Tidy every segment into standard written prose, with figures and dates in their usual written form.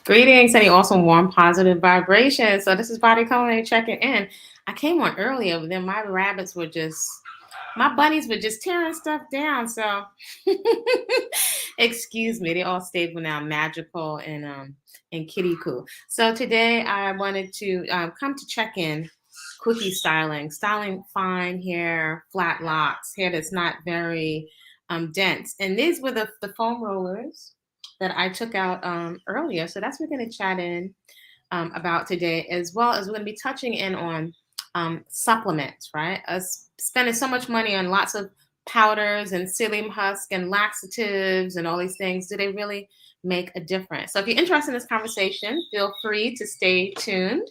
Greetings, sending awesome, warm, positive vibrations. So this is Body-Culinary checking in. I came on earlier, but then my bunnies were just tearing stuff down. So excuse me, they all stable now, magical and kitty cool. So today I wanted to come to check in. Quickie styling fine hair, flat locks, hair that's not very dense. And these were the foam rollers that I took out earlier. So that's what we're going to chat in about today, as well as we're going to be touching in on supplements, right? Us spending so much money on lots of powders and psyllium husk and laxatives and all these things. Do they really make a difference? So if you're interested in this conversation, feel free to stay tuned.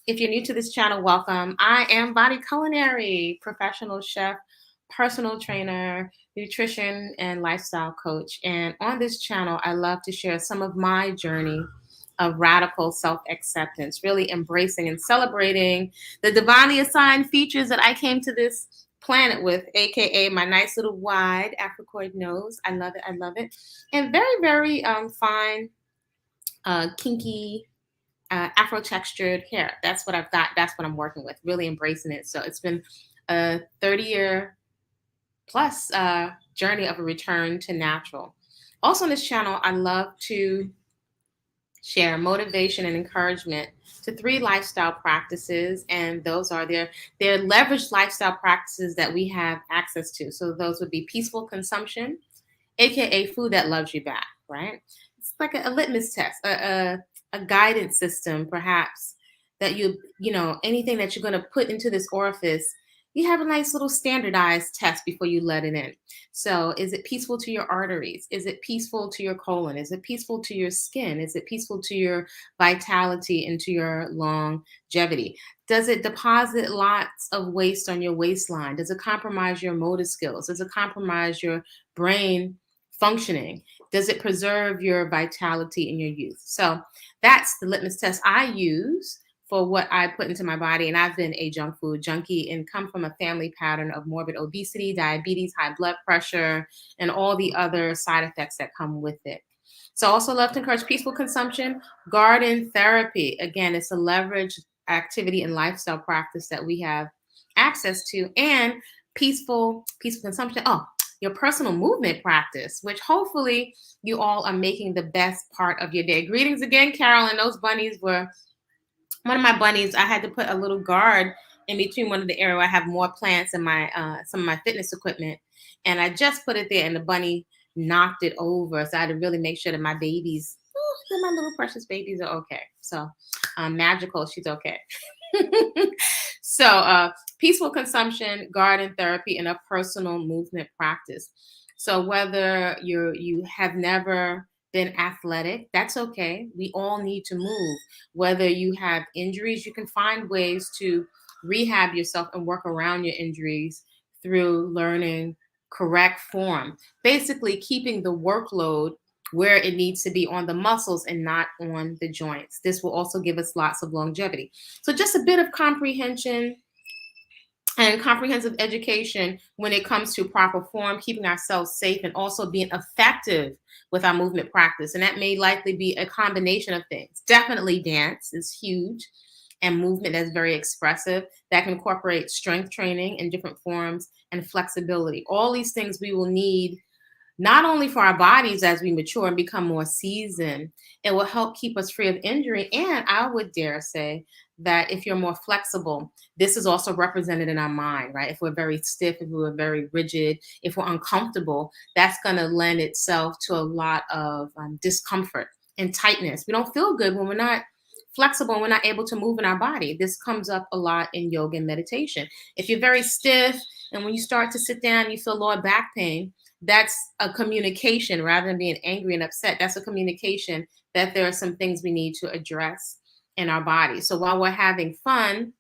If you're new to this channel, welcome. I am Body-Culinary, professional chef, personal trainer, nutrition and lifestyle coach. And on this channel, I love to share some of my journey of radical self acceptance, really embracing and celebrating the divinely assigned features that I came to this planet with, aka my nice little wide Africoid nose. I love it. I love it. And very, very fine, kinky, Afro textured hair. That's what I've got. That's what I'm working with, really embracing it. So it's been a 30-year plus journey of a return to natural. Also on this channel, I love to share motivation and encouragement to 3 lifestyle practices, and those are their leveraged lifestyle practices that we have access to. So those would be peaceful consumption, aka food that loves you back, right? It's like a litmus test, a guidance system, perhaps, that anything that you're going to put into this orifice, you have a nice little standardized test before you let it in. So is it peaceful to your arteries? Is it peaceful to your colon? Is it peaceful to your skin? Is it peaceful to your vitality and to your longevity? Does it deposit lots of waste on your waistline? Does it compromise your motor skills? Does it compromise your brain functioning? Does it preserve your vitality in your youth? So that's the litmus test I use for what I put into my body. And I've been a junk food junkie and come from a family pattern of morbid obesity, diabetes, high blood pressure, and all the other side effects that come with it. So I also love to encourage peaceful consumption, garden therapy. Again, it's a leveraged activity and lifestyle practice that we have access to, and peaceful consumption. Oh, your personal movement practice, which hopefully you all are making the best part of your day. Greetings again, Carolyn. Those bunnies were one of my bunnies. I had to put a little guard in between one of the area where I have more plants and my some of my fitness equipment, and I just put it there, and the bunny knocked it over. So I had to really make sure that my babies, that my little precious babies, are okay. So magical, she's okay. So peaceful consumption, garden therapy, and a personal movement practice. So whether you have never been athletic, that's okay. We all need to move. Whether you have injuries, you can find ways to rehab yourself and work around your injuries through learning correct form. Basically, keeping the workload where it needs to be on the muscles and not on the joints. This will also give us lots of longevity. So, just a bit of comprehension and comprehensive education when it comes to proper form, keeping ourselves safe, and also being effective with our movement practice. And that may likely be a combination of things. Definitely dance is huge, and movement that's very expressive, that can incorporate strength training in different forms and flexibility. All these things we will need not only for our bodies as we mature and become more seasoned. It will help keep us free of injury. And I would dare say that if you're more flexible, this is also represented in our mind, right? If we're very stiff, if we're very rigid, if we're uncomfortable, that's going to lend itself to a lot of discomfort and tightness. We don't feel good when we're not flexible and we're not able to move in our body. This comes up a lot in yoga and meditation. If you're very stiff and when you start to sit down, you feel lower back pain, that's a communication rather than being angry and upset. That's a communication that there are some things we need to address in our body. So while we're having fun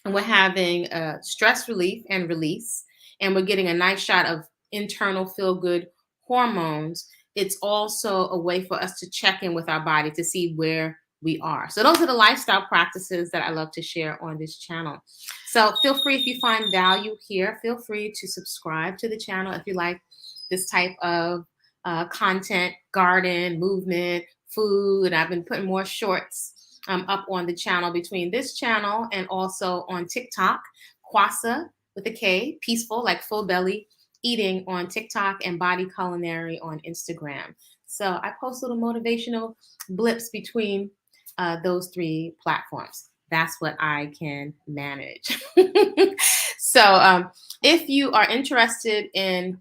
and we're having stress relief and release, and we're getting a nice shot of internal feel good hormones, it's also a way for us to check in with our body to see where we are. So those are the lifestyle practices that I love to share on this channel. So feel free, if you find value here, feel free to subscribe to the channel if you like this type of content, garden, movement, food. I've been putting more shorts up on the channel between this channel and also on TikTok, Kwasa with a K, peaceful, like full belly eating on TikTok, and Body-Culinary on Instagram. So I post little motivational blips between those three platforms. That's what I can manage. So if you are interested in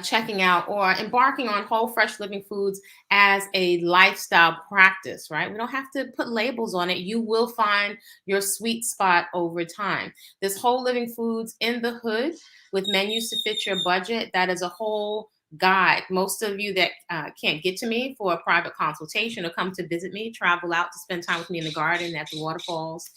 checking out or embarking on whole fresh living foods as a lifestyle practice, right? We don't have to put labels on it. You will find your sweet spot over time. This whole living foods in the hood with menus to fit your budget, that is a whole guide. Most of you that can't get to me for a private consultation or come to visit me, travel out to spend time with me in the garden, at the waterfalls,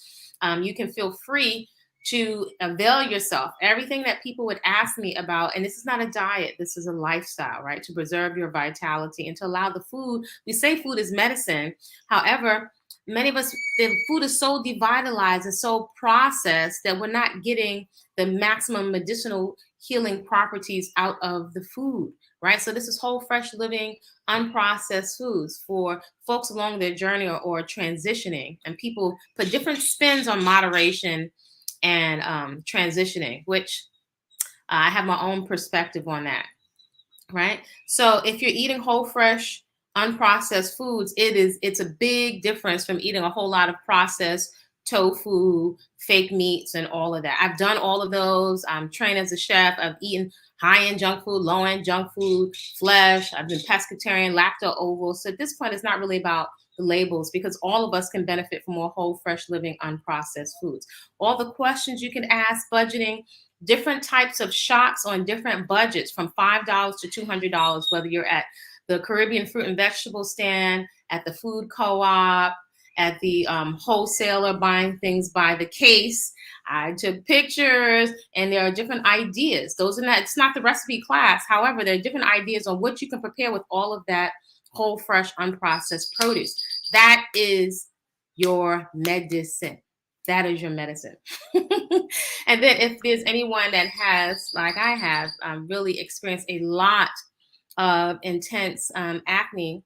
you can feel free to avail yourself. Everything that people would ask me about, and this is not a diet, this is a lifestyle, right? To preserve your vitality and to allow the food, we say food is medicine. However, many of us, the food is so devitalized and so processed that we're not getting the maximum medicinal healing properties out of the food, right? So this is whole, fresh living, unprocessed foods for folks along their journey or transitioning. And people put different spins on moderation and transitioning, which I have my own perspective on that, right? So if you're eating whole, fresh, unprocessed foods, it's a big difference from eating a whole lot of processed tofu, fake meats, and all of that. I've done all of those. I'm trained as a chef. I've eaten high-end junk food, low-end junk food, flesh. I've been pescatarian, lacto-ovo. So at this point, it's not really about the labels, because all of us can benefit from more whole, fresh living, unprocessed foods. All the questions you can ask, budgeting, different types of shops on different budgets from $5 to $200, whether you're at the Caribbean fruit and vegetable stand, at the food co-op, at the wholesaler buying things by the case. I took pictures, and there are different ideas. Those are not, it's not the recipe class. However, there are different ideas on what you can prepare with all of that whole, fresh, unprocessed produce. That is your medicine. That is your medicine. And then if there's anyone that has, like I have, really experienced a lot of intense acne,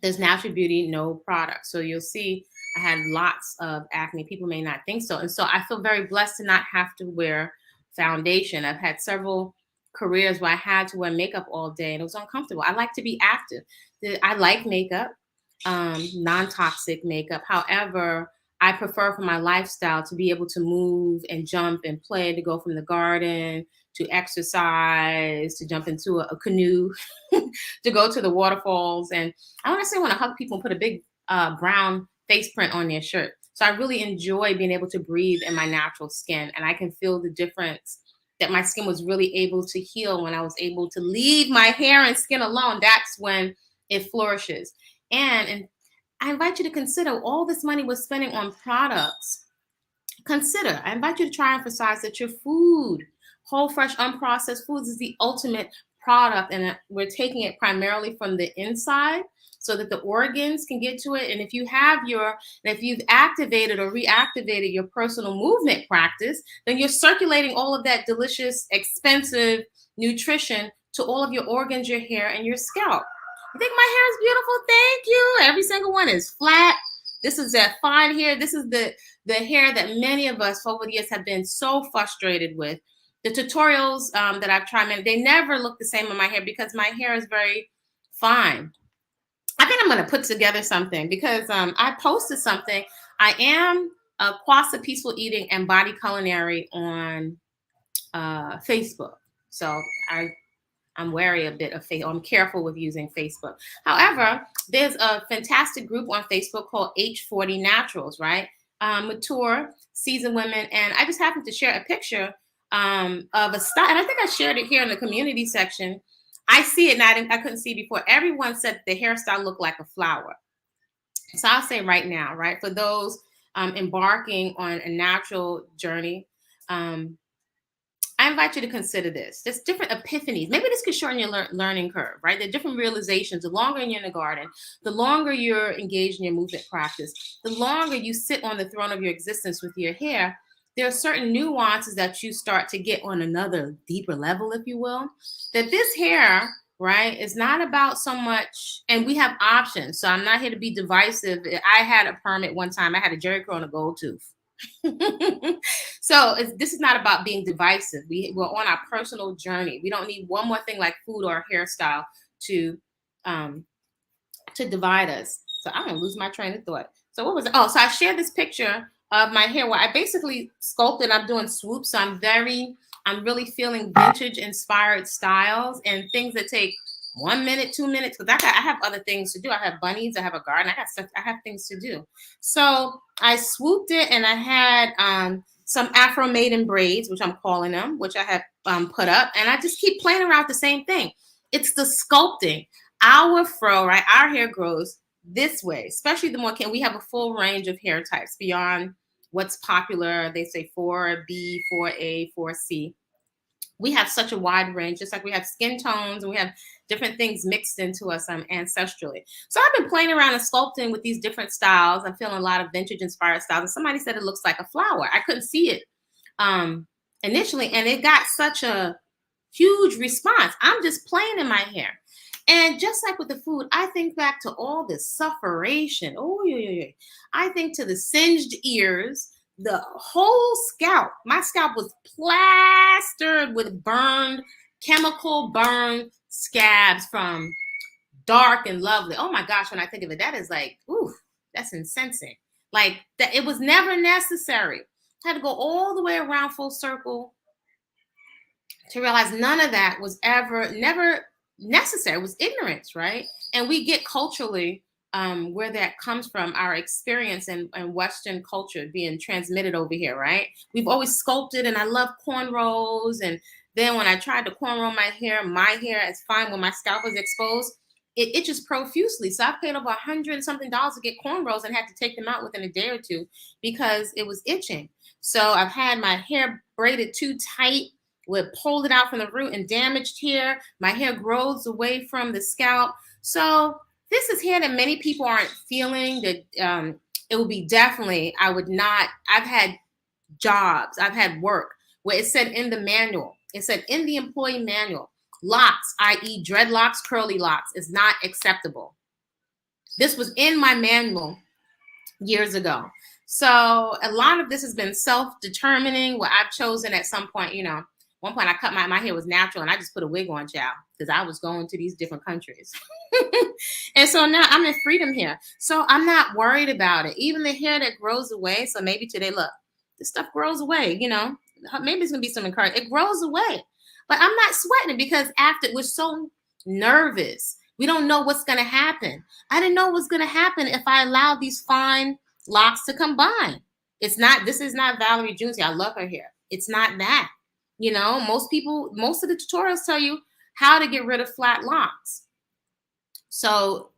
there's Natural Beauty No product. So you'll see I had lots of acne. People may not think so. And so I feel very blessed to not have to wear foundation. I've had several careers where I had to wear makeup all day and it was uncomfortable. I like to be active. I like makeup, non-toxic makeup. However, I prefer for my lifestyle to be able to move and jump and play, to go from the garden to exercise, to jump into a canoe, to go to the waterfalls. And I honestly want to hug people and put a big brown face print on their shirt. So I really enjoy being able to breathe in my natural skin. And I can feel the difference that my skin was really able to heal when I was able to leave my hair and skin alone. That's when it flourishes. And I invite you to consider all this money we're spending on products. I invite you to try and emphasize that your food, whole, fresh, unprocessed foods, is the ultimate product. And we're taking it primarily from the inside so that the organs can get to it. And if you've activated or reactivated your personal movement practice, then you're circulating all of that delicious, expensive nutrition to all of your organs, your hair, and your scalp. You think my hair is beautiful? Thank you. Every single one is flat. This is that fine hair. This is the hair that many of us over the years have been so frustrated with. The tutorials that I've tried, they never look the same on my hair because my hair is very fine. I think I'm going to put together something because I posted something. I am Kwasa Peaceful Eating and Body-Culinary on Facebook. So I'm wary a bit of Facebook. I'm careful with using Facebook. However, there's a fantastic group on Facebook called H40 Naturals, right? Mature, seasoned women. And I just happened to share a picture of a style. And I think I shared it here in the community section. I see it now. I couldn't see it before. Everyone said the hairstyle looked like a flower. So I'll say right now, right? For those embarking on a natural journey, I invite you to consider this. There's different epiphanies. Maybe this could shorten your learning curve, right? There are different realizations. The longer you're in the garden, the longer you're engaged in your movement practice, the longer you sit on the throne of your existence with your hair, there are certain nuances that you start to get on another deeper level, if you will, that this hair right? It's not about so much, and we have options. So I'm not here to be divisive. I had a permit one time. I had a Jerry curl and a gold tooth. So this is not about being divisive. We're on our personal journey. We don't need one more thing like food or hairstyle to um, divide us. So I'm gonna lose my train of thought. So what was it? Oh, so I shared this picture of my hair where I basically sculpted. I'm doing swoops. So I'm really feeling vintage inspired styles and things that take 1 minute, 2 minutes. Because I have other things to do. I have bunnies, I have a garden, I got stuff, I have things to do. So I swooped it and I had some Afro maiden braids, which I'm calling them, which I have put up, and I just keep playing around with the same thing. It's the sculpting. Our fro, right? Our hair grows this way, especially the more we have a full range of hair types beyond what's popular. They say 4B, 4A, 4C. We have such a wide range, just like we have skin tones and we have different things mixed into us ancestrally. So I've been playing around and sculpting with these different styles. I'm feeling a lot of vintage inspired styles. And somebody said it looks like a flower. I couldn't see it initially, and it got such a huge response. I'm just playing in my hair. And just like with the food, I think back to all the sufferation. Oh, yeah. I think to the singed ears, the whole scalp. My scalp was plastered with chemical burned scabs from Dark and Lovely. Oh my gosh, when I think of it, that is like, ooh, that's insensate. Like that, it was never necessary. I had to go all the way around full circle to realize none of that was never necessary. It was ignorance, right? And we get culturally where that comes from, our experience and Western culture being transmitted over here, right? We've always sculpted, and I love cornrows. And then when I tried to cornrow my hair is fine when my scalp was exposed. It itches profusely. So I paid over $100 and something to get cornrows and had to take them out within a day or two because it was itching. So I've had my hair braided too tight, would pulled it out from the root and damaged hair. My hair grows away from the scalp. So this is hair that many people aren't feeling. That it will be definitely, I've had jobs, I've had work where it said in the manual, it said in the employee manual, locks, i.e. dreadlocks, curly locks, is not acceptable. This was in my manual years ago. So a lot of this has been self-determining, where I've chosen at some point, one point I cut my hair was natural and I just put a wig on, child, because I was going to these different countries. And so now I'm in freedom here. So I'm not worried about it. Even the hair that grows away. So maybe today, look, this stuff grows away, maybe it's going to be some encouragement. It grows away, but I'm not sweating it because after we're so nervous, we don't know what's going to happen. I didn't know what was going to happen if I allowed these fine locks to combine. This is not Valerie Junzi. I love her hair. It's not that. Most of the tutorials tell you how to get rid of flat locks. So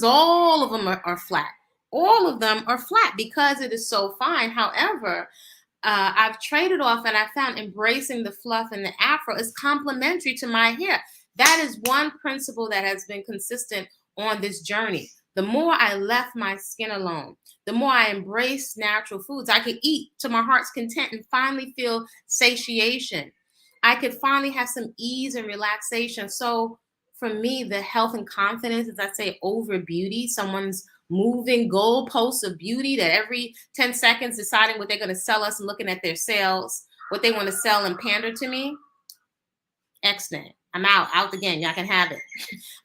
all of them are flat. All of them are flat because it is so fine. However, I've traded off and I found embracing the fluff and the afro is complementary to my hair. That is one principle that has been consistent on this journey. The more I left my skin alone, the more I embraced natural foods, I could eat to my heart's content and finally feel satiation. I could finally have some ease and relaxation. So for me, the health and confidence, as I say, over beauty, someone's moving goalposts of beauty that every 10 seconds deciding what they're going to sell us and looking at their sales, what they want to sell and pander to me. Excellent. I'm out again. Y'all can have it.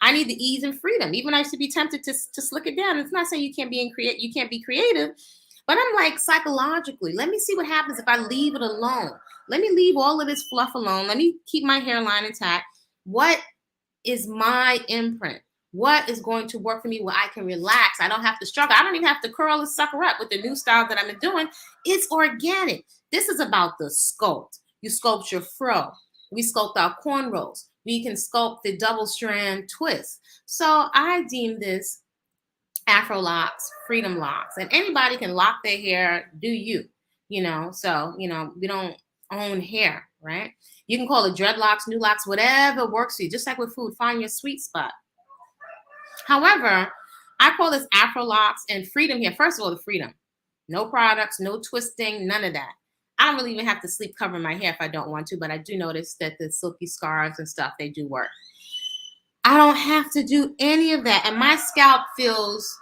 I need the ease and freedom. Even I used to be tempted to slick it down. It's not saying you can't be creative, but I'm like, psychologically, let me see what happens if I leave it alone. Let me leave all of this fluff alone. Let me keep my hairline intact. What is my imprint? What is going to work for me where I can relax? I don't have to struggle. I don't even have to curl and sucker up with the new style that I'm doing. It's organic. This is about the sculpt. You sculpt your fro. We sculpt our cornrows. We can sculpt the double strand twist. So I deem this Afro locks, freedom locks, and anybody can lock their hair. Do you, So we don't own hair, right? You can call it dreadlocks, new locks, whatever works for you. Just like with food, find your sweet spot. However, I call this Afro locks and freedom here. First of all, the freedom. No products, no twisting, none of that. I don't really even have to sleep covering my hair if I don't want to, but I do notice that the silky scarves and stuff, they do work. I don't have to do any of that. And my scalp feels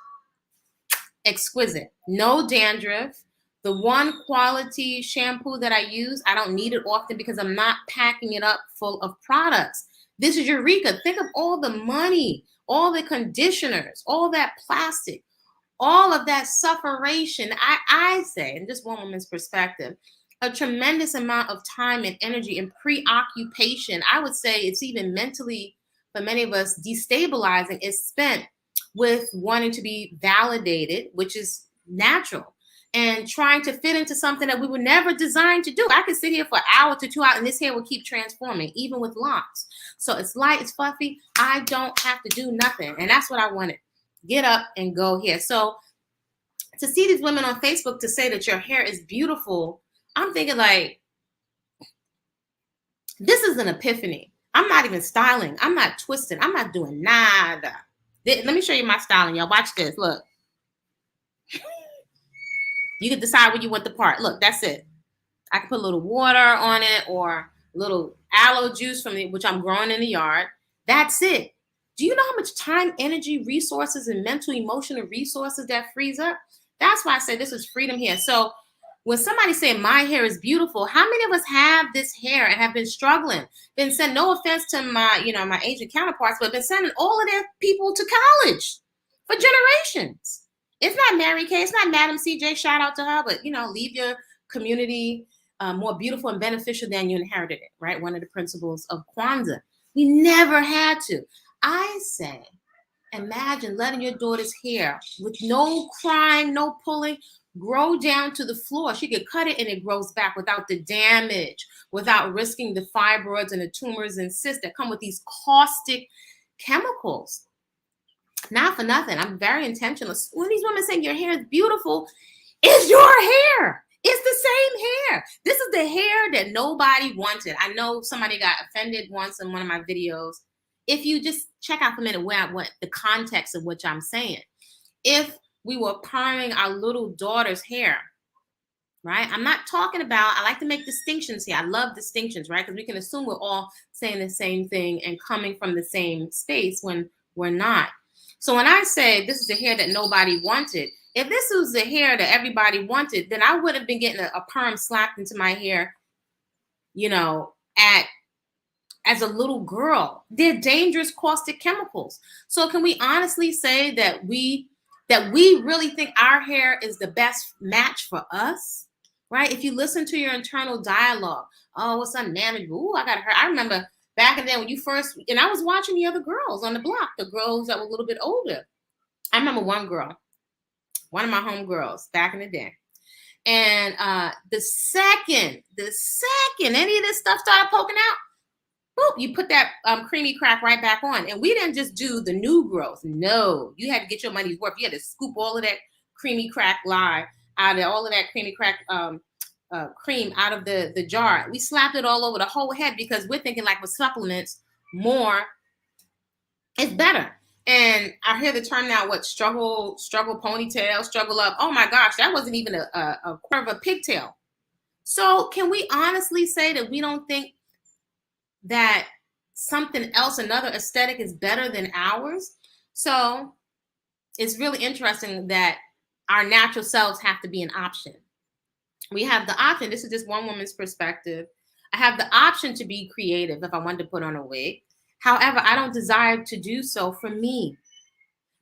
exquisite. No dandruff. The one quality shampoo that I use, I don't need it often because I'm not packing it up full of products. This is Eureka. Think of all the money, all the conditioners, all that plastic, all of that sufferation. I say, in just one woman's perspective, a tremendous amount of time and energy and preoccupation. I would say it's even mentally, for many of us, destabilizing, is spent with wanting to be validated, which is natural, and trying to fit into something that we were never designed to do. I could sit here for an hour to 2 hours and this hair will keep transforming, even with locks. So it's light, it's fluffy. I don't have to do nothing. And that's what I wanted. Get up and go here. So to see these women on Facebook to say that your hair is beautiful, I'm thinking like, this is an epiphany. I'm not even styling. I'm not twisting. I'm not doing nada. Let me show you my styling, y'all. Watch this. Look. You can decide where you want the part. Look, that's it. I can put a little water on it or a little aloe juice from which I'm growing in the yard. That's it. Do you know how much time, energy, resources, and mental, emotional resources that frees up? That's why I say this is freedom here. So when somebody say my hair is beautiful, how many of us have this hair and have been struggling? Been sending, no offense to my, my Asian counterparts, but been sending all of their people to college for generations. It's not Mary Kay, it's not Madam CJ, shout out to her, but leave your community more beautiful and beneficial than you inherited it, right? One of the principles of Kwanzaa. We never had to. I say, imagine letting your daughter's hair with no crying, no pulling, grow down to the floor. She could cut it and it grows back without the damage, without risking the fibroids and the tumors and cysts that come with these caustic chemicals. Not for nothing. I'm very intentional. When these women say your hair is beautiful, it's your hair. It's the same hair. This is the hair that nobody wanted. I know somebody got offended once in one of my videos. If you just check out for a minute what the context of which I'm saying. If we were perming our little daughter's hair, right? I'm not talking about, I like to make distinctions here. I love distinctions, right? Because we can assume we're all saying the same thing and coming from the same space when we're not. So when I say this is the hair that nobody wanted, if this was the hair that everybody wanted, then I would have been getting a perm slapped into my hair, as a little girl. They're dangerous caustic chemicals. So can we honestly say that we really think our hair is the best match for us, right? If you listen to your internal dialogue, oh, what's unmanageable? Ooh, I got hurt. I remember back in the day when you first, and I was watching the other girls on the block, the girls that were a little bit older. I remember one girl, one of my homegirls back in the day. And the second any of this stuff started poking out, boop, you put that creamy crack right back on. And we didn't just do the new growth. No, you had to get your money's worth. You had to scoop all of that creamy crack lye out of all of that creamy crack cream out of the jar. We slapped it all over the whole head because we're thinking like with supplements, more is better. And I hear the term now, struggle ponytail, struggle up. Oh my gosh, that wasn't even a quarter of a pigtail. So can we honestly say that we don't think that something else, another aesthetic is better than ours? So it's really interesting that our natural selves have to be an option. We have the option. This is just one woman's perspective. I have the option to be creative if I wanted to put on a wig. However, I don't desire to do so for me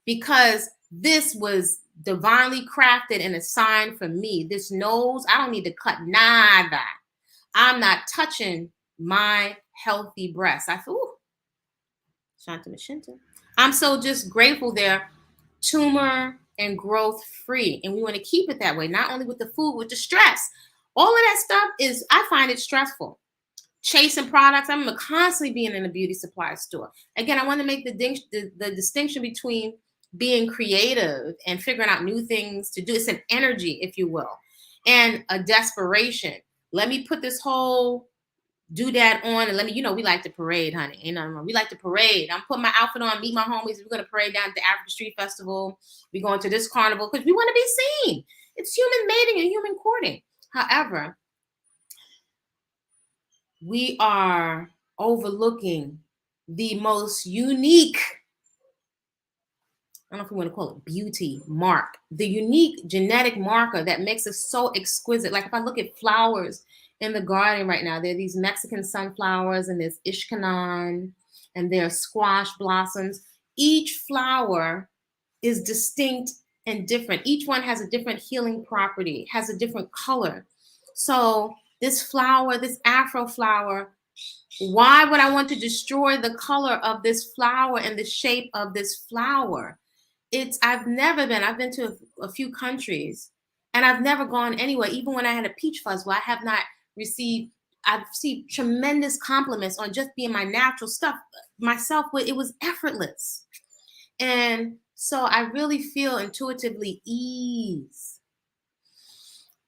because this was divinely crafted and assigned for me. This nose, I don't need to cut nada. I'm not touching my healthy breasts. I feel, ooh, Shanta Machinta. I'm so just grateful they're tumor and growth free. And we want to keep it that way, not only with the food, with the stress. All of that stuff is, I find it stressful. Chasing products. I'm constantly being in a beauty supply store. Again, I want to make the distinction between being creative and figuring out new things to do. It's an energy, if you will, and a desperation. Let me put this whole doodad on and let me, we like to parade, honey. We like to parade. I'm putting my outfit on, meet my homies. We're going to parade down at the African Street Festival. We're going to this carnival because we want to be seen. It's human mating and human courting. However, we are overlooking the most unique, I don't know if we want to call it beauty mark, the unique genetic marker that makes us so exquisite. Like if I look at flowers in the garden right now, there are these Mexican sunflowers and there's ishkanan and there are squash blossoms. Each flower is distinct and different. Each one has a different healing property, has a different color. So this flower, this Afro flower, why would I want to destroy the color of this flower and the shape of this flower? I've been to a few countries and I've never gone anywhere. Even when I had a peach fuzz, where I've received tremendous compliments on just being my natural stuff myself, but it was effortless. And so I really feel intuitively ease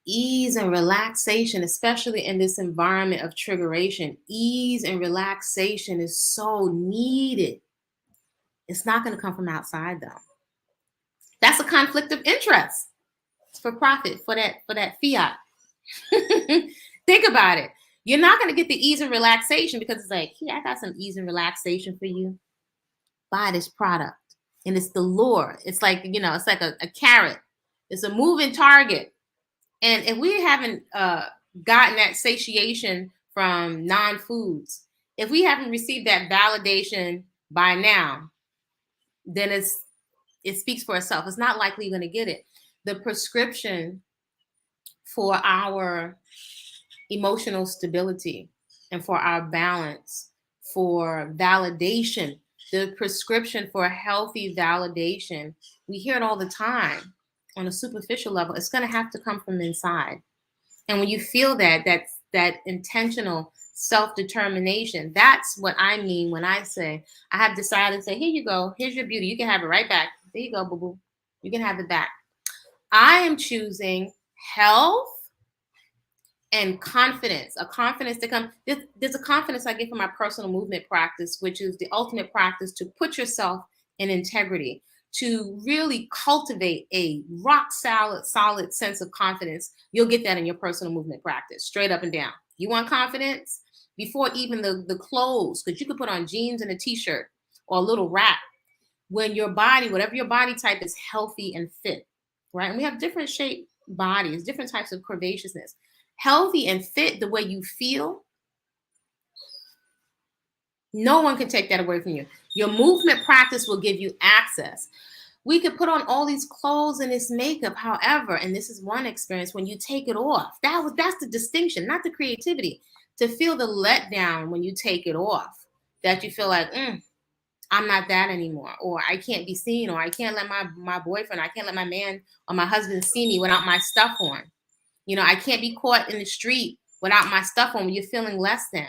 and relaxation, especially in this environment of triggeration. Ease and relaxation is so needed. It's not going to come from outside though. That's a conflict of interest. It's for profit, for that fiat. Think about it. You're not going to get the ease and relaxation because it's like, here, I got some ease and relaxation for you. Buy this product. And it's the lure. It's like, it's like a carrot. It's a moving target. And if we haven't gotten that satiation from non-foods, if we haven't received that validation by now, then it speaks for itself. It's not likely you're going to get it. The prescription for our emotional stability and for our balance, for validation, the prescription for healthy validation, we hear it all the time on a superficial level. It's going to have to come from inside. And when you feel that intentional self-determination, that's what I mean when I say, I have decided to say, here you go. Here's your beauty. You can have it right back. There you go, boo-boo. You can have it back. I am choosing health and confidence, a confidence to come. There's a confidence I get from my personal movement practice, which is the ultimate practice to put yourself in integrity, to really cultivate a rock solid sense of confidence. You'll get that in your personal movement practice, straight up and down. You want confidence? Before even the clothes, because you could put on jeans and a t-shirt or a little wrap. When your body, whatever your body type, is healthy and fit, right? And we have different shaped bodies, different types of curvaceousness. Healthy and fit, the way you feel, no one can take that away from you. Your movement practice will give you access. We could put on all these clothes and this makeup, however, and this is one experience, when you take it off, that's the distinction, not the creativity. To feel the letdown when you take it off, that you feel like, I'm not that anymore, or I can't be seen, or I can't let my boyfriend, I can't let my man or my husband see me without my stuff on. I can't be caught in the street without my stuff on when you're feeling less than.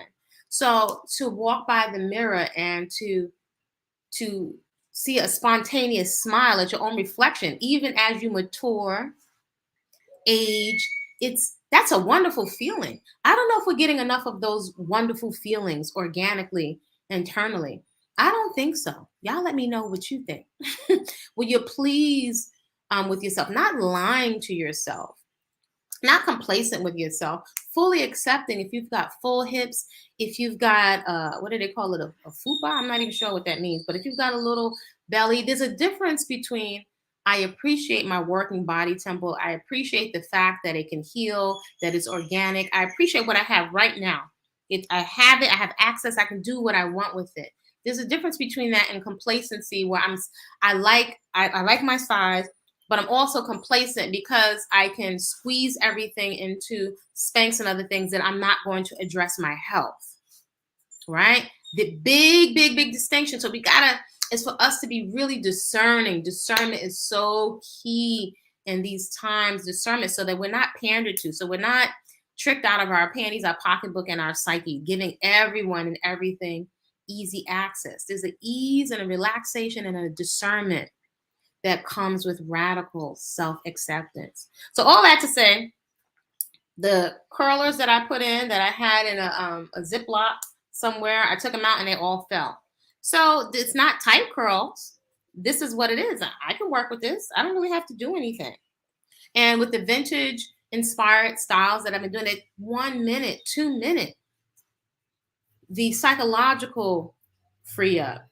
So to walk by the mirror and to see a spontaneous smile at your own reflection, even as you mature, age, that's a wonderful feeling. I don't know if we're getting enough of those wonderful feelings organically, internally. I don't think so. Y'all let me know what you think. Will you please with yourself, not lying to yourself, not complacent with yourself, fully accepting if you've got full hips, if you've got, what do they call it, a fupa? I'm not even sure what that means, but if you've got a little belly, there's a difference between, I appreciate my working body temple. I appreciate the fact that it can heal, that it's organic. I appreciate what I have right now. I have it, I have access, I can do what I want with it. There's a difference between that and complacency, where I like my size, but I'm also complacent because I can squeeze everything into Spanx and other things that I'm not going to address my health, right? The big distinction. So it's for us to be really discerning. Discernment is so key in these times, discernment, so that we're not pandered to, so we're not tricked out of our panties, our pocketbook, and our psyche, giving everyone and everything easy access. There's an ease and a relaxation and a discernment that comes with radical self-acceptance. So all that to say, the curlers that I put in, that I had in a Ziploc somewhere, I took them out and they all fell. So it's not tight curls. This is what it is. I can work with this. I don't really have to do anything. And with the vintage inspired styles that I've been doing, it 1 minute, 2 minutes, the psychological free up.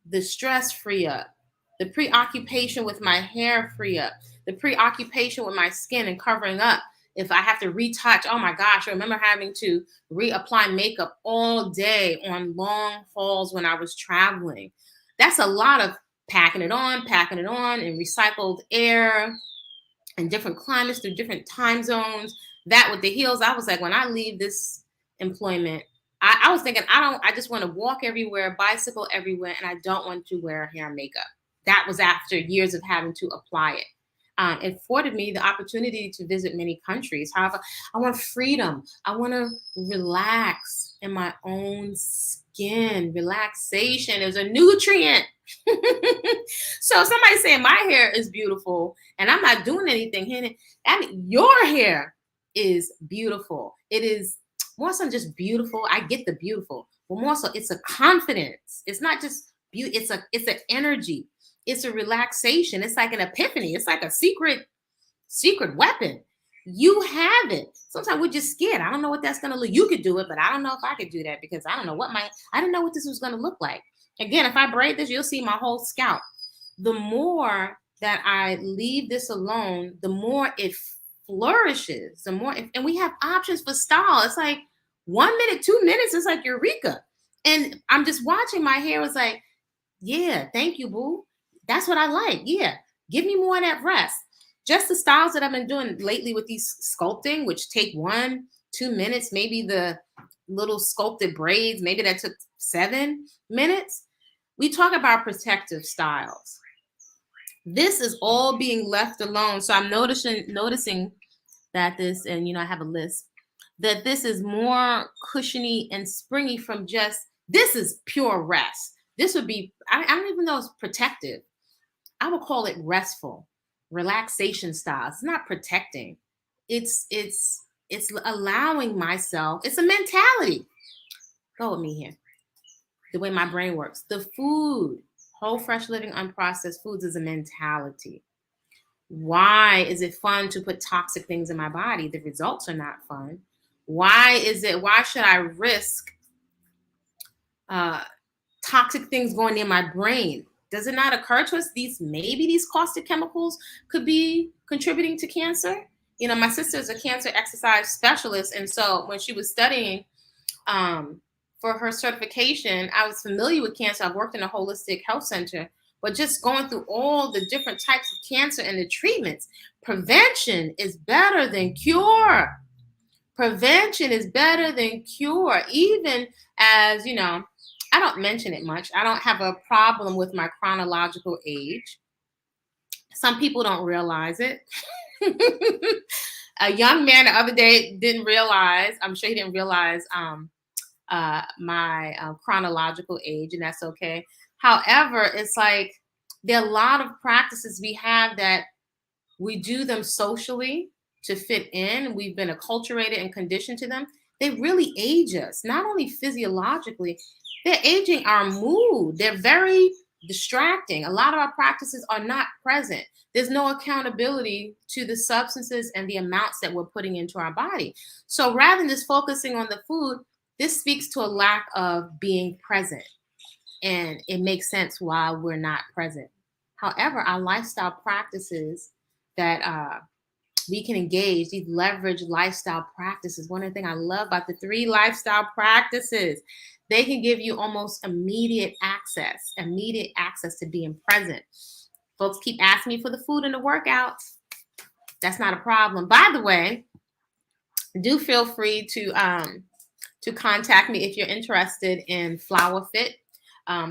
The stress free up. The preoccupation with my hair free up. The preoccupation with my skin and covering up. If I have to retouch, oh my gosh, I remember having to reapply makeup all day on long hauls when I was traveling. That's a lot of packing it on, in recycled air, in different climates, through different time zones. That with the heels, I was like, when I leave this employment, I was thinking, I just want to walk everywhere, bicycle everywhere, and I don't want to wear hair and makeup. That was after years of having to apply it. It afforded me the opportunity to visit many countries. However, I want freedom. I want to relax in my own skin. Relaxation is a nutrient. So somebody saying my hair is beautiful and I'm not doing anything, I mean, your hair is beautiful. It is more so just beautiful. I get the beautiful, but more so it's a confidence. It's not just beauty. It's an energy. It's a relaxation. It's like an epiphany. It's like a secret weapon. You have it. Sometimes we're just scared. I don't know what that's going to look. You could do it, but I don't know if I could do that because I don't know I didn't know what this was going to look like. Again, if I braid this, you'll see my whole scalp. The more that I leave this alone, the more it flourishes. And we have options for style. It's like 1 minute, 2 minutes. It's like eureka. And I'm just watching my hair. It's like, yeah, thank you, boo. That's what I like. Yeah, give me more of that rest. Just the styles that I've been doing lately with these sculpting, which take 1-2 minutes, maybe the little sculpted braids, maybe that took 7 minutes. We talk about protective styles. This is all being left alone. So I'm noticing that this, and I have a list, that this is more cushiony and springy from this is pure rest. This would be, I don't even know it's protective. I would call it restful, relaxation style. It's not protecting. It's allowing myself. It's a mentality. Go with me here. The way my brain works. The food, whole, fresh, living, unprocessed foods is a mentality. Why is it fun to put toxic things in my body? The results are not fun. Why should I risk toxic things going in my brain? Does it not occur to us maybe these caustic chemicals could be contributing to cancer? My sister is a cancer exercise specialist. And so when she was studying for her certification, I was familiar with cancer. I've worked in a holistic health center, but just going through all the different types of cancer and the treatments, prevention is better than cure. Prevention is better than cure. Even as, I don't mention it much. I don't have a problem with my chronological age. Some people don't realize it. A young man the other day didn't realize, I'm sure he didn't realize my chronological age, and that's okay. However, it's like there are a lot of practices we have that we do them socially to fit in. We've been acculturated and conditioned to them. They really age us, not only physiologically, they're aging our mood. They're very distracting. A lot of our practices are not present. There's no accountability to the substances and the amounts that we're putting into our body. So rather than just focusing on the food, this speaks to a lack of being present. And it makes sense why we're not present. However, our lifestyle practices that we can engage, these leverage lifestyle practices. One of the things I love about the 3 lifestyle practices, they can give you almost immediate access to being present. Folks keep asking me for the food and the workouts. That's not a problem. By the way, do feel free to contact me if you're interested in Flower Fit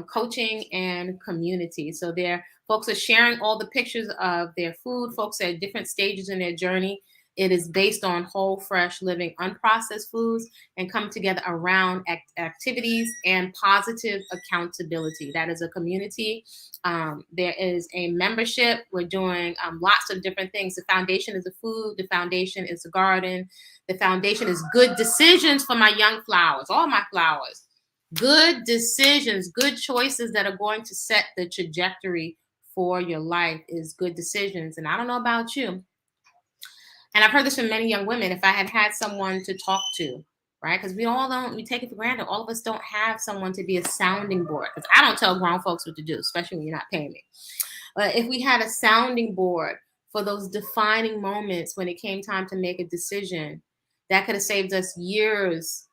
coaching and community. So there, folks are sharing all the pictures of their food. Folks are at different stages in their journey. It is based on whole, fresh, living, unprocessed foods and come together around activities and positive accountability. That is a community. There is a membership. We're doing lots of different things. The foundation is the food. The foundation is the garden. The foundation is good decisions for my young flowers, all my flowers. Good decisions, good choices that are going to set the trajectory for your life is good decisions. And I don't know about you, and I've heard this from many young women, if I had had someone to talk to right? Because we take it for granted. All of us don't have someone to be a sounding board. Because I don't tell grown folks what to do, especially when you're not paying me. But if we had a sounding board for those defining moments when it came time to make a decision, that could have saved us years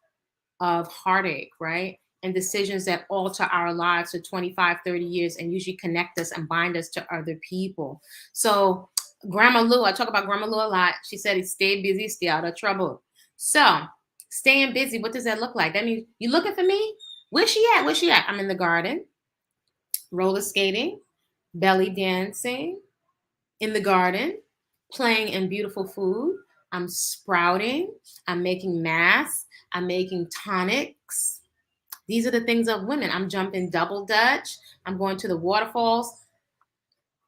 of heartache, right? And decisions that alter our lives for 25, 30 years and usually connect us and bind us to other people. So Grandma Lou, I talk about Grandma Lou a lot. She said, stay busy, stay out of trouble. So staying busy, what does that look like? That means you looking for me? Where's she at? Where's she at? I'm in the garden, roller skating, belly dancing, in the garden, playing in beautiful food. I'm sprouting. I'm making masks. I'm making tonics. These are the things of women. I'm jumping double dutch. I'm going to the waterfalls.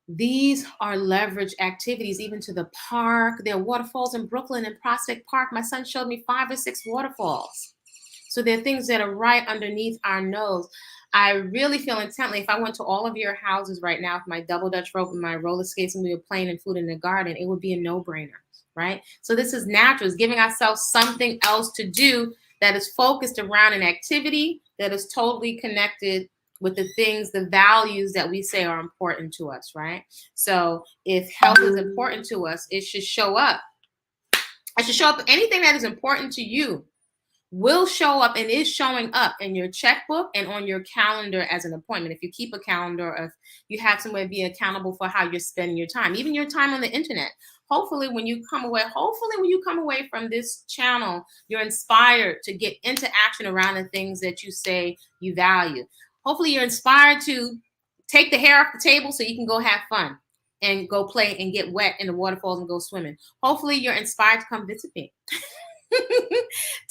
These are leverage activities, even to the park. There are waterfalls in Brooklyn and Prospect Park. My son showed me 5 or 6 waterfalls. So there are things that are right underneath our nose. I really feel intently, if I went to all of your houses right now with my double dutch rope and my roller skates and we were playing in food in the garden, it would be a no-brainer, right? So this is natural. It's giving ourselves something else to do that is focused around an activity that is totally connected with the things, the values that we say are important to us, right? So if health is important to us, it should show up. It should show up. Anything that is important to you will show up and is showing up in your checkbook and on your calendar as an appointment. If you keep a calendar, or if you have somewhere to be accountable for how you're spending your time, even your time on the internet. Hopefully when you come away from this channel, you're inspired to get into action around the things that you say you value. Hopefully you're inspired to take the hair off the table so you can go have fun and go play and get wet in the waterfalls and go swimming. Hopefully you're inspired to come visit me.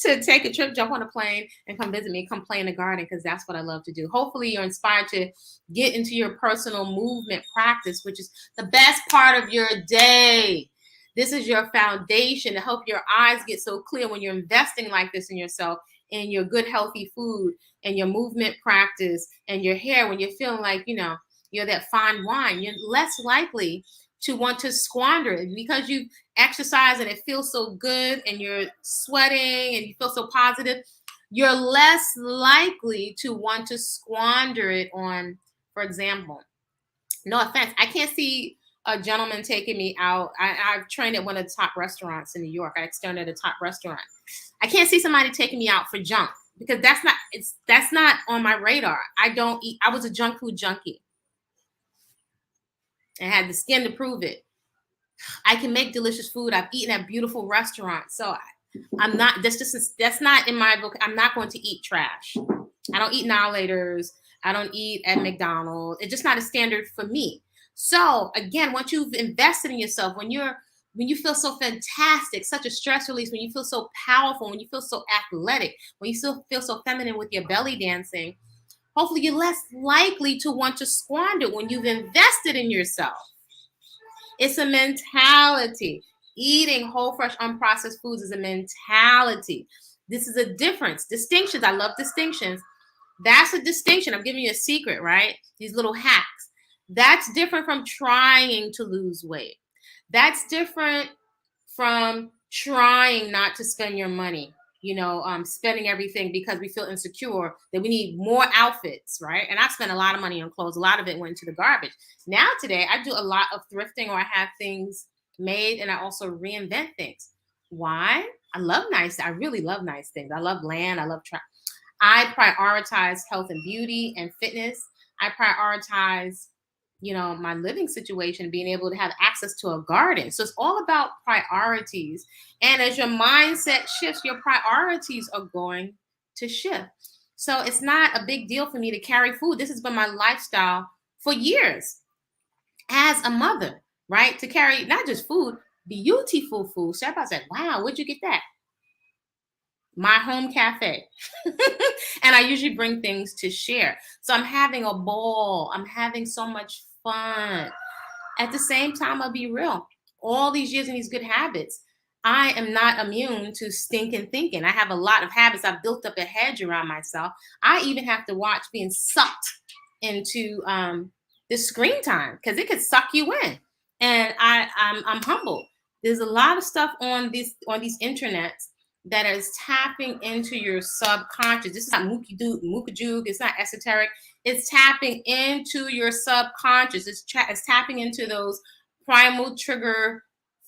To take a trip, jump on a plane, and come visit me, come play in the garden, because that's what I love to do. Hopefully you're inspired to get into your personal movement practice, which is the best part of your day. This is your foundation to help your eyes get so clear when you're investing like this in yourself, in your good, healthy food, and your movement practice, and your hair. When you're feeling like, you're that fine wine, you're less likely to want to squander it because you exercise and it feels so good and you're sweating and you feel so positive. You're less likely to want to squander it on, for example, no offense, I can't see a gentleman taking me out. I've trained at one of the top restaurants in New York. I externed at a top restaurant. I can't see somebody taking me out for junk because that's not on my radar. I don't eat. I was a junk food junkie and had the skin to prove it. I can make delicious food. I've eaten at beautiful restaurants. So I'm not, that's not in my book. I'm not going to eat trash. I don't eat Now-Laters. I don't eat at McDonald's. It's just not a standard for me. So again, once you've invested in yourself, when you feel so fantastic, such a stress release, when you feel so powerful, when you feel so athletic, when you still feel so feminine with your belly dancing, hopefully you're less likely to want to squander when you've invested in yourself. It's a mentality. Eating whole, fresh, unprocessed foods is a mentality. This is a difference. Distinctions. I love distinctions. That's a distinction. I'm giving you a secret, right? These little hacks. That's different from trying to lose weight. That's different from trying not to spend your money, spending everything because we feel insecure that we need more outfits, right? And I spent a lot of money on clothes. A lot of it went into the garbage. Now today, I do a lot of thrifting, or I have things made, and I also reinvent things. Why? I really love nice things. I love land. I love travel. I prioritize health and beauty and fitness. I prioritize, my living situation, being able to have access to a garden. So it's all about priorities. And as your mindset shifts, your priorities are going to shift. So it's not a big deal for me to carry food. This has been my lifestyle for years as a mother, right? To carry not just food, beautiful food. So everybody's like, wow, where'd you get that? My home cafe. And I usually bring things to share. So I'm having a ball. I'm having so much fun. At the same time, I'll be real. All these years in these good habits, I am not immune to stinking thinking. I have a lot of habits. I've built up a hedge around myself. I even have to watch being sucked into the screen time because it could suck you in. And I'm humble. There's a lot of stuff on these internets that is tapping into your subconscious. This is not mookajoog. It's not esoteric. It's tapping into your subconscious. It's tapping into those primal trigger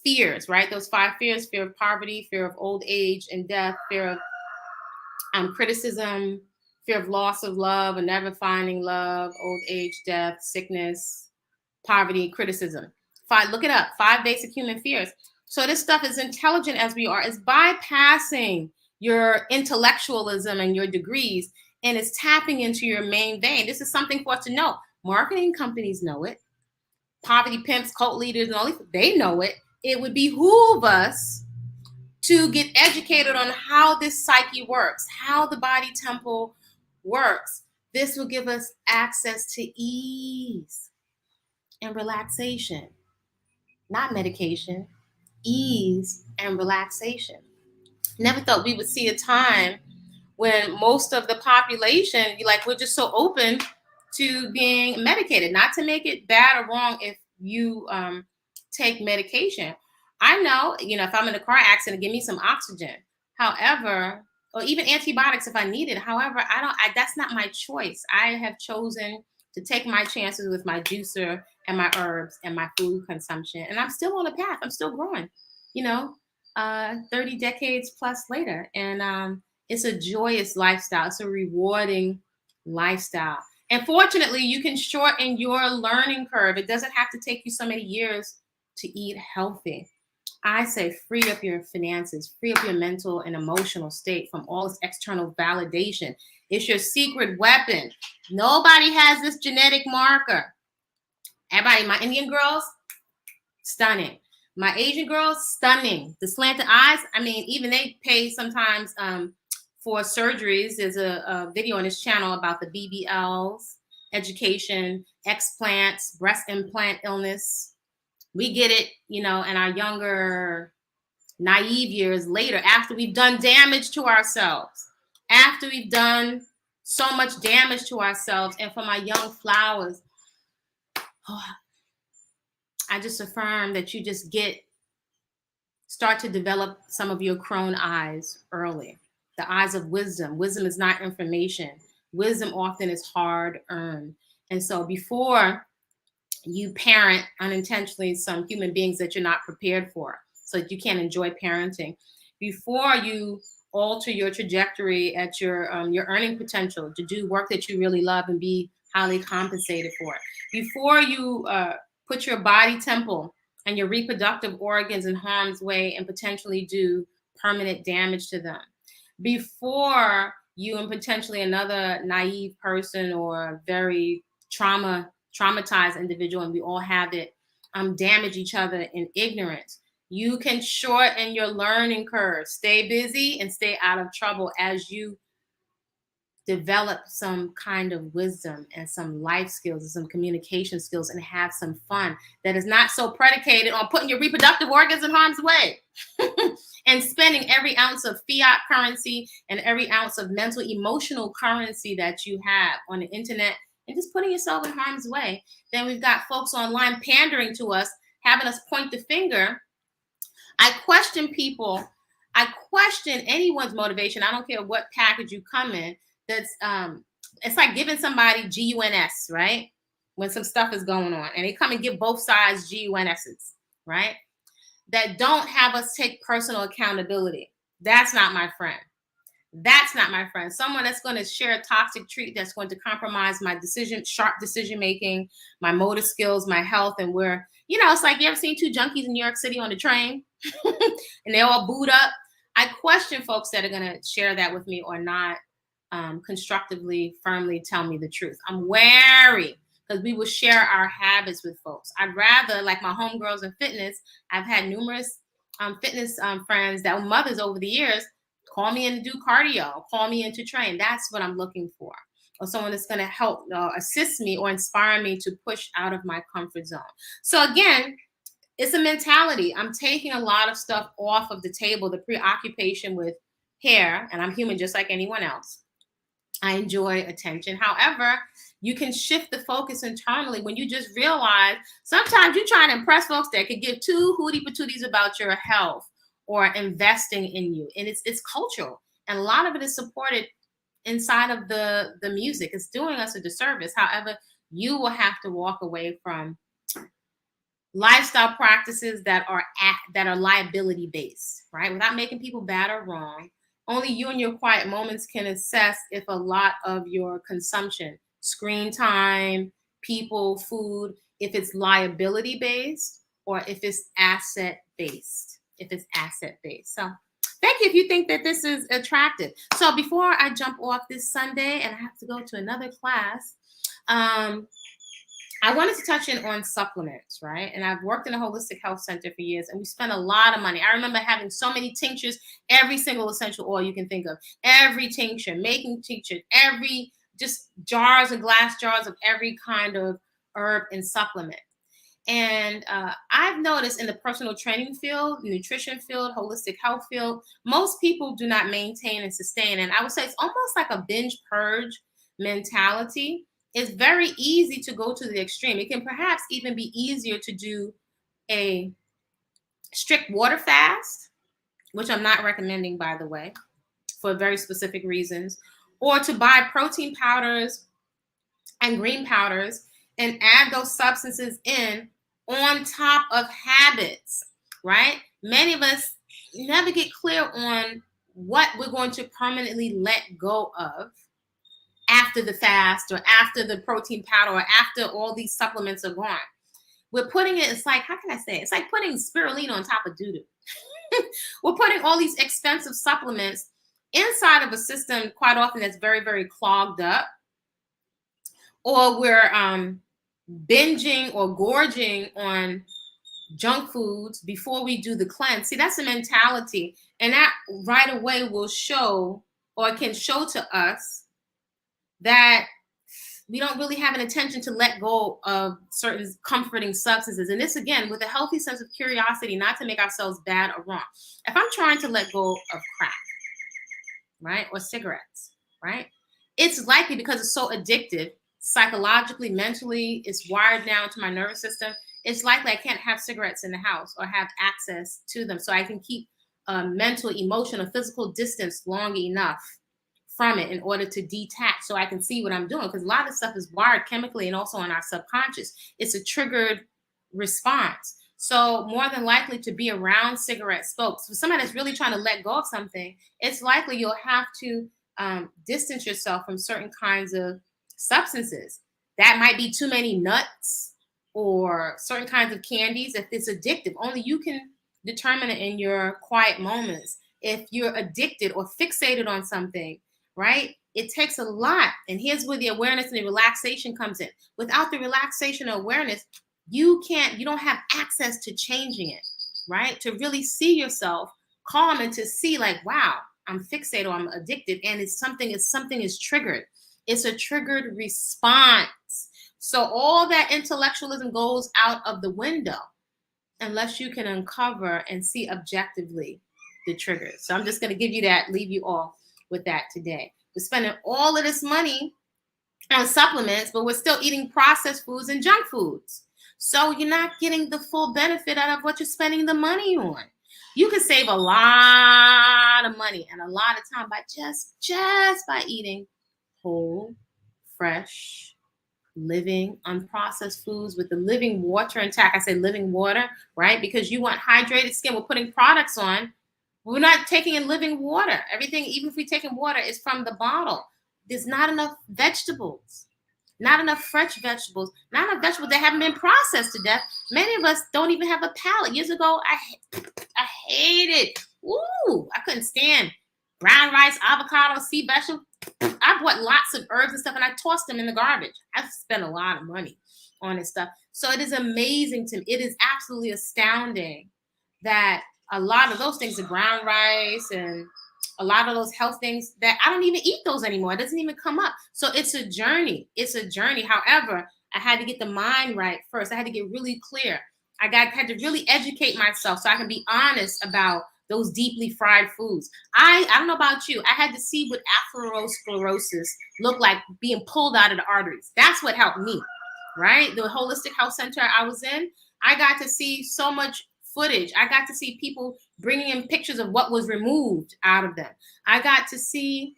fears, right? Those 5 fears: fear of poverty, fear of old age and death, fear of criticism, fear of loss of love and never finding love, old age, death, sickness, poverty, criticism. Look it up. 5 basic human fears. So this stuff, is intelligent as we are, is bypassing your intellectualism and your degrees, and it's tapping into your main vein. This is something for us to know. Marketing companies know it. Poverty pimps, cult leaders, and all these, they know it. It would behoove us to get educated on how this psyche works, how the body temple works. This will give us access to ease and relaxation, not medication, ease and relaxation. Never thought we would see a time when most of the population, like, we're just so open to being medicated. Not to make it bad or wrong if you take medication. I know, if I'm in a car accident, give me some oxygen. However, or even antibiotics if I need it. However, that's not my choice. I have chosen to take my chances with my juicer and my herbs and my food consumption. And I'm still on a path. I'm still growing, 30 decades plus later. And it's a joyous lifestyle. It's a rewarding lifestyle. And fortunately, you can shorten your learning curve. It doesn't have to take you so many years to eat healthy. I say free up your finances, free up your mental and emotional state from all this external validation. It's your secret weapon. Nobody has this genetic marker. Everybody, my Indian girls, stunning. My Asian girls, stunning. The slanted eyes, even they pay sometimes for surgeries. There's a video on this channel about the BBLs, education, explants, breast implant illness. We get it, in our younger, naive years later, after we've done damage to ourselves, after we've done so much damage to ourselves. And for my young flowers, I just affirm that you just start to develop some of your crone eyes early, the eyes of wisdom. Wisdom is not information. Wisdom often is hard earned. And so before you parent unintentionally some human beings that you're not prepared for, so that you can't enjoy parenting, before you alter your trajectory at your earning potential to do work that you really love and be highly compensated for, before you put your body temple and your reproductive organs in harm's way and potentially do permanent damage to them, before you and potentially another naive person or very traumatized individual, and we all have it, damage each other in ignorance. You can shorten your learning curve. Stay busy and stay out of trouble as you develop some kind of wisdom and some life skills and some communication skills and have some fun that is not so predicated on putting your reproductive organs in harm's way and spending every ounce of fiat currency and every ounce of mental, emotional currency that you have on the internet and just putting yourself in harm's way. Then we've got folks online pandering to us, having us point the finger. I question people. I question anyone's motivation. I don't care what package you come in. It's like giving somebody GUNS, right? When some stuff is going on and they come and give both sides GUNSs, right? That don't have us take personal accountability. That's not my friend. That's not my friend. Someone that's going to share a toxic trait that's going to compromise my sharp decision making, my motor skills, my health. And it's like, you ever seen 2 junkies in New York City on the train and they're all booed up? I question folks that are going to share that with me or not constructively, firmly tell me the truth. I'm wary because we will share our habits with folks. I'd rather, like my homegirls in fitness, I've had numerous fitness friends that were mothers over the years, call me in to do cardio, call me in to train. That's what I'm looking for. Or someone that's going to help assist me or inspire me to push out of my comfort zone. So again, it's a mentality. I'm taking a lot of stuff off of the table, the preoccupation with hair, and I'm human just like anyone else. I enjoy attention. However, you can shift the focus internally when you just realize sometimes you're trying to impress folks that could give 2 hootie patooties about your health or investing in you. And it's cultural. And a lot of it is supported inside of the music. It's doing us a disservice. However, you will have to walk away from lifestyle practices that are liability based, right? Without making people bad or wrong. Only you and your quiet moments can assess if a lot of your consumption, screen time, people, food, if it's liability based or if it's asset based. If it's asset based. So thank you if you think that this is attractive. So before I jump off this Sunday and I have to go to another class, I wanted to touch in on supplements, right? And I've worked in a holistic health center for years, and we spent a lot of money. I remember having so many tinctures, every single essential oil you can think of, every tincture, making tincture, every just jars and glass jars of every kind of herb and supplement. And I've noticed in the personal training field, nutrition field, holistic health field, most people do not maintain and sustain. And I would say it's almost like a binge purge mentality. It's very easy to go to the extreme. It can perhaps even be easier to do a strict water fast, which I'm not recommending, by the way, for very specific reasons, or to buy protein powders and green powders and add those substances in on top of habits, right? Many of us never get clear on what we're going to permanently let go of after the fast or after the protein powder or after all these supplements are gone. We're putting it's like, how can I say it? It's like putting spirulina on top of doo-doo. We're putting all these expensive supplements inside of a system quite often that's very, very clogged up. Or we're binging or gorging on junk foods before we do the cleanse. See, that's a mentality. And that right away will show or can show to us that we don't really have an intention to let go of certain comforting substances. And this, again, with a healthy sense of curiosity, not to make ourselves bad or wrong. If I'm trying to let go of crack, right, or cigarettes, right, it's likely because it's so addictive, psychologically, mentally, it's wired now into my nervous system. It's likely I can't have cigarettes in the house or have access to them. So I can keep mental, emotional, physical distance long enough from it in order to detach so I can see what I'm doing. Because a lot of stuff is wired chemically and also in our subconscious. It's a triggered response. So more than likely to be around cigarette smoke. For somebody that's really trying to let go of something, it's likely you'll have to distance yourself from certain kinds of substances. That might be too many nuts or certain kinds of candies. If it's addictive, only you can determine it in your quiet moments. If you're addicted or fixated on something, right? It takes a lot. And here's where the awareness and the relaxation comes in. Without the relaxation or awareness, you don't have access to changing it, right? To really see yourself calm and to see like, wow, I'm fixated or I'm addicted. And it's something is triggered. It's a triggered response. So all that intellectualism goes out of the window unless you can uncover and see objectively the triggers. So I'm just going to give you that, leave you all with that today. We're spending all of this money on supplements, but we're still eating processed foods and junk foods. So you're not getting the full benefit out of what you're spending the money on. You can save a lot of money and a lot of time by just by eating whole, fresh, living, unprocessed foods with the living water intact. I say living water, right? Because you want hydrated skin. We're putting products on. We're not taking in living water. Everything, even if we take in water, is from the bottle. There's not enough vegetables, not enough fresh vegetables, not enough vegetables that haven't been processed to death. Many of us don't even have a palate. Years ago, I hated, I couldn't stand brown rice, avocado, sea vegetable. I bought lots of herbs and stuff, and I tossed them in the garbage. I've spent a lot of money on this stuff. So it is amazing to me. It is absolutely astounding that a lot of those things, the brown rice and a lot of those health things, that I don't even eat those anymore. It doesn't even come up. So it's a journey. It's a journey. However, I had to get the mind right first. I had to get really clear. I had to really educate myself so I can be honest about those deeply fried foods. I don't know about you. I had to see what atherosclerosis looked like being pulled out of the arteries. That's what helped me, right? The holistic health center I was in, I got to see so much footage. I got to see people bringing in pictures of what was removed out of them. I got to see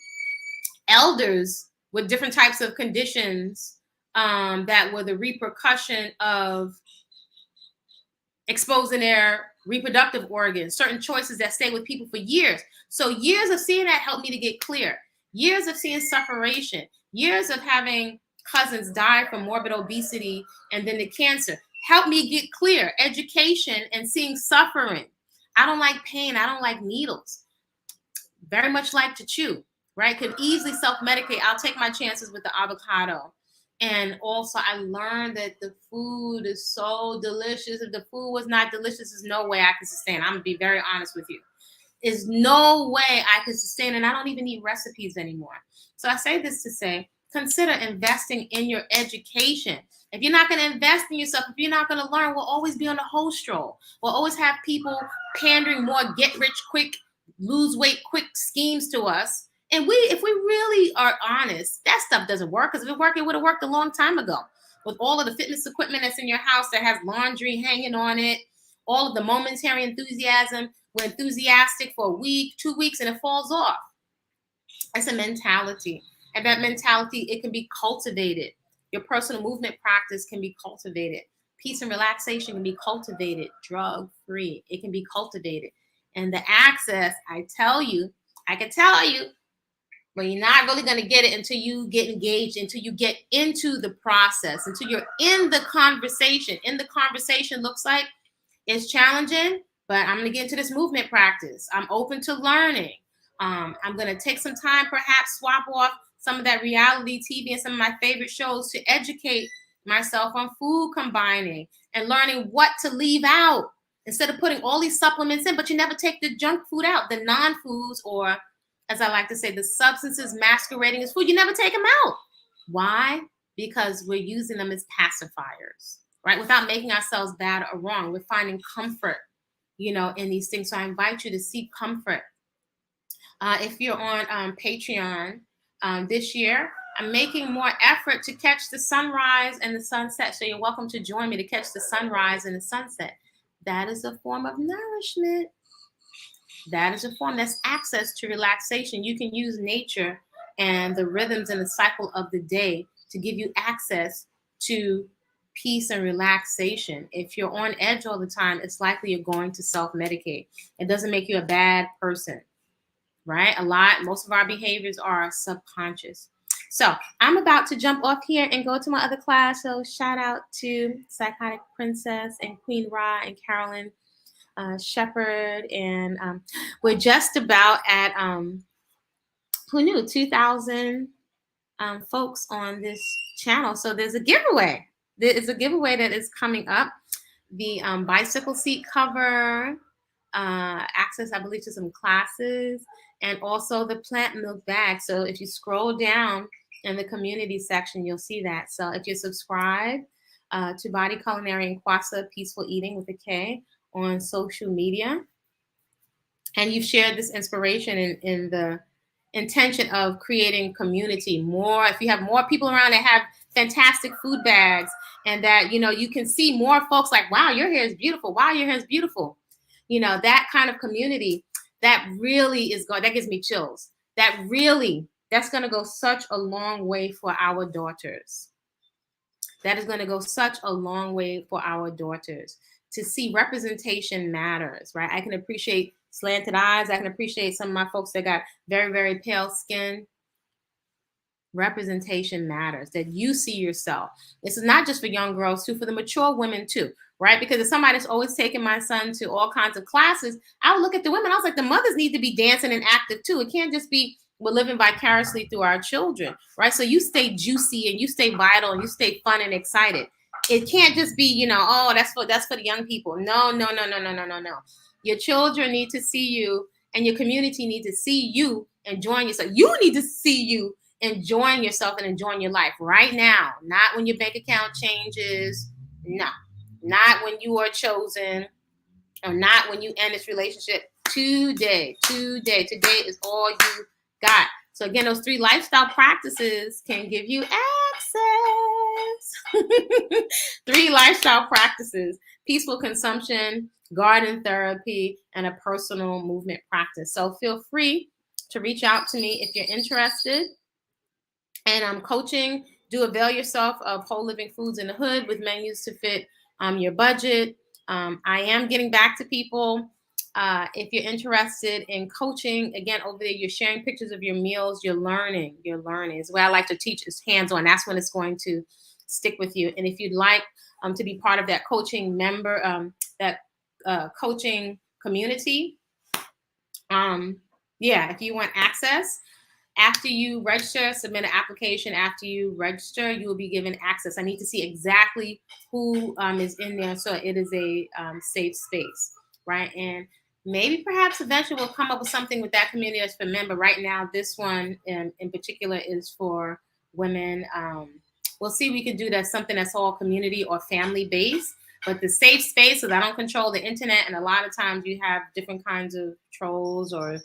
elders with different types of conditions that were the repercussion of exposing their reproductive organs, certain choices that stay with people for years. So years of seeing that helped me to get clear. Years of seeing separation, years of having cousins die from morbid obesity and then the cancer helped me get clear. Education and seeing suffering. I don't like pain. I don't like needles. Very much like to chew, right? Could easily self-medicate. I'll take my chances with the avocado. And also I learned that the food is so delicious. If the food was not delicious, there's no way I could sustain. I'm gonna be very honest with you. There's no way I could sustain, and I don't even need recipes anymore. So I say this to say, consider investing in your education. If you're not gonna invest in yourself, if you're not gonna learn, we'll always be on the whole stroll. We'll always have people pandering more get rich quick, lose weight quick schemes to us. And if we really are honest, that stuff doesn't work, because if it worked, it would have worked a long time ago. With all of the fitness equipment that's in your house that has laundry hanging on it, all of the momentary enthusiasm, we're enthusiastic for a week, 2 weeks, and it falls off. It's a mentality. And that mentality, it can be cultivated. Your personal movement practice can be cultivated. Peace and relaxation can be cultivated. Drug-free, it can be cultivated. And the access, I can tell you, but you're not really going to get it until you get engaged, until you get into the process, until you're in the conversation. In the conversation looks like it's challenging, but I'm going to get into this movement practice. I'm open to learning. I'm going to take some time, perhaps swap off some of that reality TV and some of my favorite shows to educate myself on food combining and learning what to leave out instead of putting all these supplements in, but you never take the junk food out, the non-foods, or as I like to say, the substances masquerading as food. You never take them out. Why? Because we're using them as pacifiers, right? Without making ourselves bad or wrong. We're finding comfort, in these things. So I invite you to seek comfort. If you're on Patreon this year, I'm making more effort to catch the sunrise and the sunset. So you're welcome to join me to catch the sunrise and the sunset. That is a form of nourishment. That is a form. That's access to relaxation. You can use nature and the rhythms and the cycle of the day to give you access to peace and relaxation. If you're on edge all the time, it's likely you're going to self-medicate. It doesn't make you a bad person, right? Most of our behaviors are subconscious. So I'm about to jump off here and go to my other class. So shout out to Psychotic Princess and Queen Ra and Carolyn Shepherd. And we're just about at, who knew, 2,000 folks on this channel. So there's a giveaway. There is a giveaway that is coming up. The bicycle seat cover, access, I believe, to some classes, and also the plant milk bag. So if you scroll down in the community section, you'll see that. So if you subscribe to Body-Culinary and Kwasa Peaceful Eating with a K on social media, and you've shared this inspiration in the intention of creating community more, if you have more people around that have fantastic food bags, and that, you can see more folks like, wow, your hair is beautiful. Wow, your hair is beautiful. That kind of community, that really is that gives me chills. That's going to go such a long way for our daughters. That is going to go such a long way for our daughters to see representation matters, right? I can appreciate slanted eyes. I can appreciate some of my folks that got very, very pale skin. Representation matters, that you see yourself. This is not just for young girls too, for the mature women too, right? Because if somebody's always taking my son to all kinds of classes, I would look at the women. I was like, the mothers need to be dancing and active too. It can't just be we're living vicariously through our children, right? So you stay juicy and you stay vital and you stay fun and excited. It can't just be, oh, that's for the young people. No. Your children need to see you, and your community needs to see you enjoying yourself. You need to see you enjoying yourself and enjoying your life right now, not when your bank account changes. No, not when you are chosen, or not when you end this relationship. Today is all you got. So again, those 3 lifestyle practices can give you access habits, 3 lifestyle practices, peaceful consumption, garden therapy, and a personal movement practice. So feel free to reach out to me if you're interested. And coaching, do avail yourself of whole living foods in the hood with menus to fit your budget. I am getting back to people. If you're interested in coaching, again, over there, you're sharing pictures of your meals, you're learning. It's what I like to teach is hands-on. That's when it's going to stick with you. And if you'd like to be part of that coaching member, that coaching community, yeah, if you want access, after you register, submit an application. After you register, you will be given access. I need to see exactly who is in there, so it is a safe space, right? And maybe perhaps eventually we'll come up with something with that community that's for men. But right now, this one in particular is for women. We'll see if we can do that, something that's all community or family based. But the safe space, because I don't control the internet, and a lot of times you have different kinds of trolls or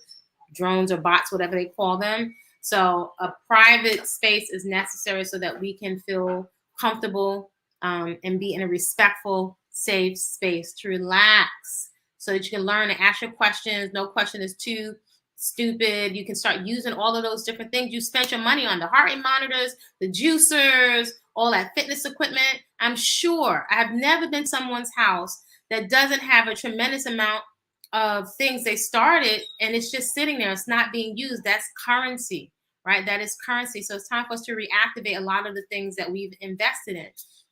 drones or bots, whatever they call them. So a private space is necessary so that we can feel comfortable and be in a respectful, safe space to relax so that you can learn and ask your questions. No question is too stupid. You can start using all of those different things you spent your money on, the heart rate monitors, the juicers, all that fitness equipment. I'm sure I have never been someone's house that doesn't have a tremendous amount of things they started and it's just sitting there. It's not being used. That's currency, right? That is currency. So it's time for us to reactivate a lot of the things that we've invested in.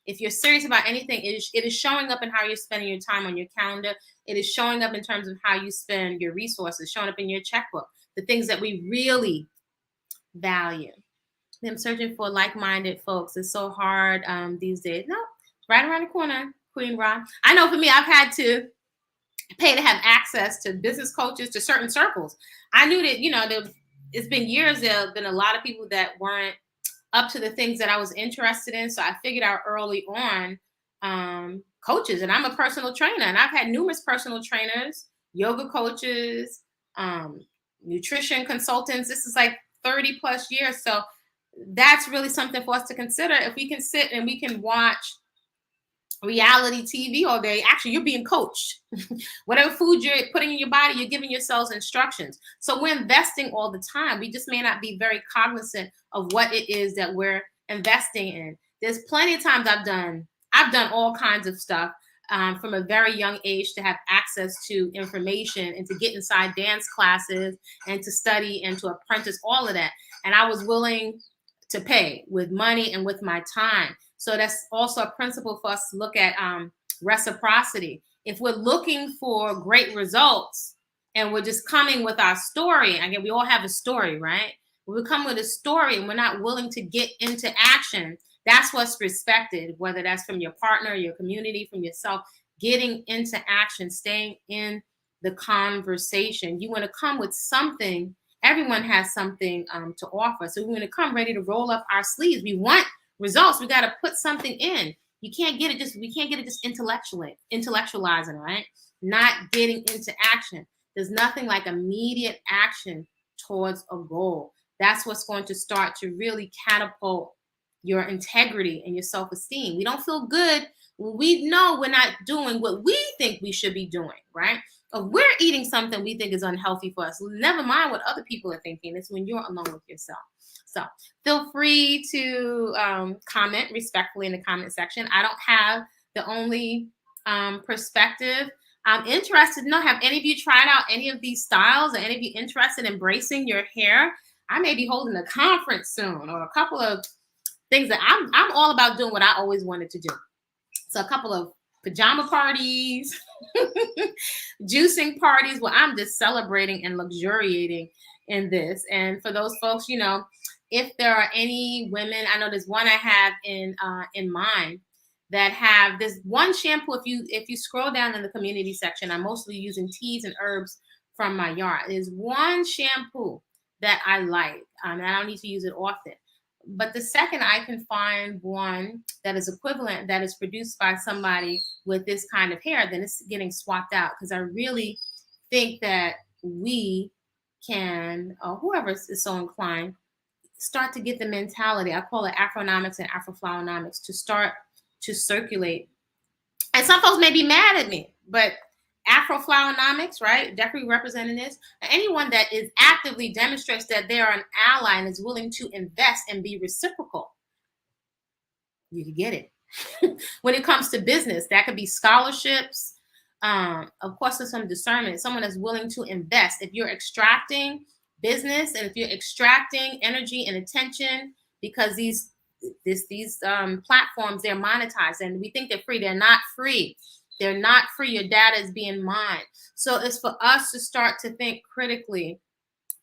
If you're serious about anything, it is showing up in how you're spending your time on your calendar. It is showing up in terms of how you spend your resources, showing up in your checkbook, the things that we really value. I'm searching for like-minded folks. It's so hard these days. No, it's right around the corner, Queen Ra. I know for me, I've had to pay to have access to business coaches, to certain circles. I knew that, it's been years, there have been a lot of people that weren't up to the things that I was interested in. So I figured out early on coaches, and I'm a personal trainer, and I've had numerous personal trainers, yoga coaches, nutrition consultants. This is like 30 plus years. So that's really something for us to consider. If we can sit and we can watch reality TV all day, actually you're being coached. Whatever food you're putting in your body, you're giving yourselves instructions. So we're investing all the time. We just may not be very cognizant of what it is that we're investing in. There's plenty of times I've done all kinds of stuff from a very young age to have access to information and to get inside dance classes and to study and to apprentice, all of that. And I was willing to pay with money and with my time. So that's also a principle for us to look at reciprocity. If we're looking for great results and we're just coming with our story, again, we all have a story, right? When we come with a story and we're not willing to get into action, that's what's respected, whether that's from your partner, your community, from yourself, getting into action, staying in the conversation. You want to come with something. Everyone has something to offer. So we want to come ready to roll up our sleeves. We want results. We got to put something in. We can't get it just intellectualizing, right? Not getting into action. There's nothing like immediate action towards a goal. That's what's going to start to really catapult your integrity and your self-esteem. We don't feel good when we know we're not doing what we think we should be doing, right? If we're eating something we think is unhealthy for us, never mind what other people are thinking. It's when you're alone with yourself. So feel free to comment respectfully in the comment section. I don't have the only perspective. I'm interested to know, have any of you tried out any of these styles? Are any of you interested in embracing your hair? I may be holding a conference soon, or a couple of things that I'm all about doing what I always wanted to do. So a couple of pajama parties, juicing parties where I'm just celebrating and luxuriating in this. And for those folks, if there are any women, I know there's one I have in mind that have this one shampoo. If you scroll down in the community section, I'm mostly using teas and herbs from my yard. There's one shampoo that I like, and I don't need to use it often. But the second I can find one that is equivalent, that is produced by somebody with this kind of hair, then it's getting swapped out, because I really think that we can, whoever is so inclined, start to get the mentality, I call it Afronomics and Afroflowonomics, to start to circulate. And some folks may be mad at me, but Afroflowonomics, right, definitely representing this. Anyone that is actively demonstrates that they are an ally and is willing to invest and be reciprocal, you can get it. When it comes to business, that could be scholarships. Of course, there's some discernment. Someone that's willing to invest. If you're extracting business and if you're extracting energy and attention, because these platforms, they're monetized, and we think they're free. They're not free. They're not free. Your data is being mined. So it's for us to start to think critically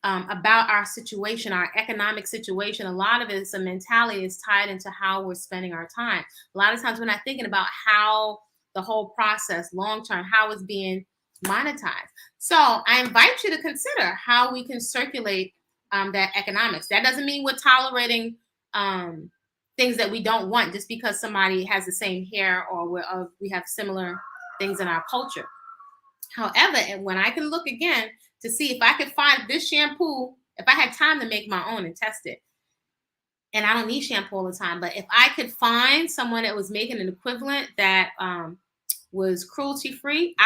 about our situation, our economic situation. A lot of it is a mentality is tied into how we're spending our time. A lot of times we're not thinking about how the whole process, long term, how it's being monetized. So I invite you to consider how we can circulate that economics. That doesn't mean we're tolerating things that we don't want just because somebody has the same hair or we have similar things in our culture. However, and when I can look again to see if I could find this shampoo, if I had time to make my own and test it, and I don't need shampoo all the time, but if I could find someone that was making an equivalent that was cruelty free,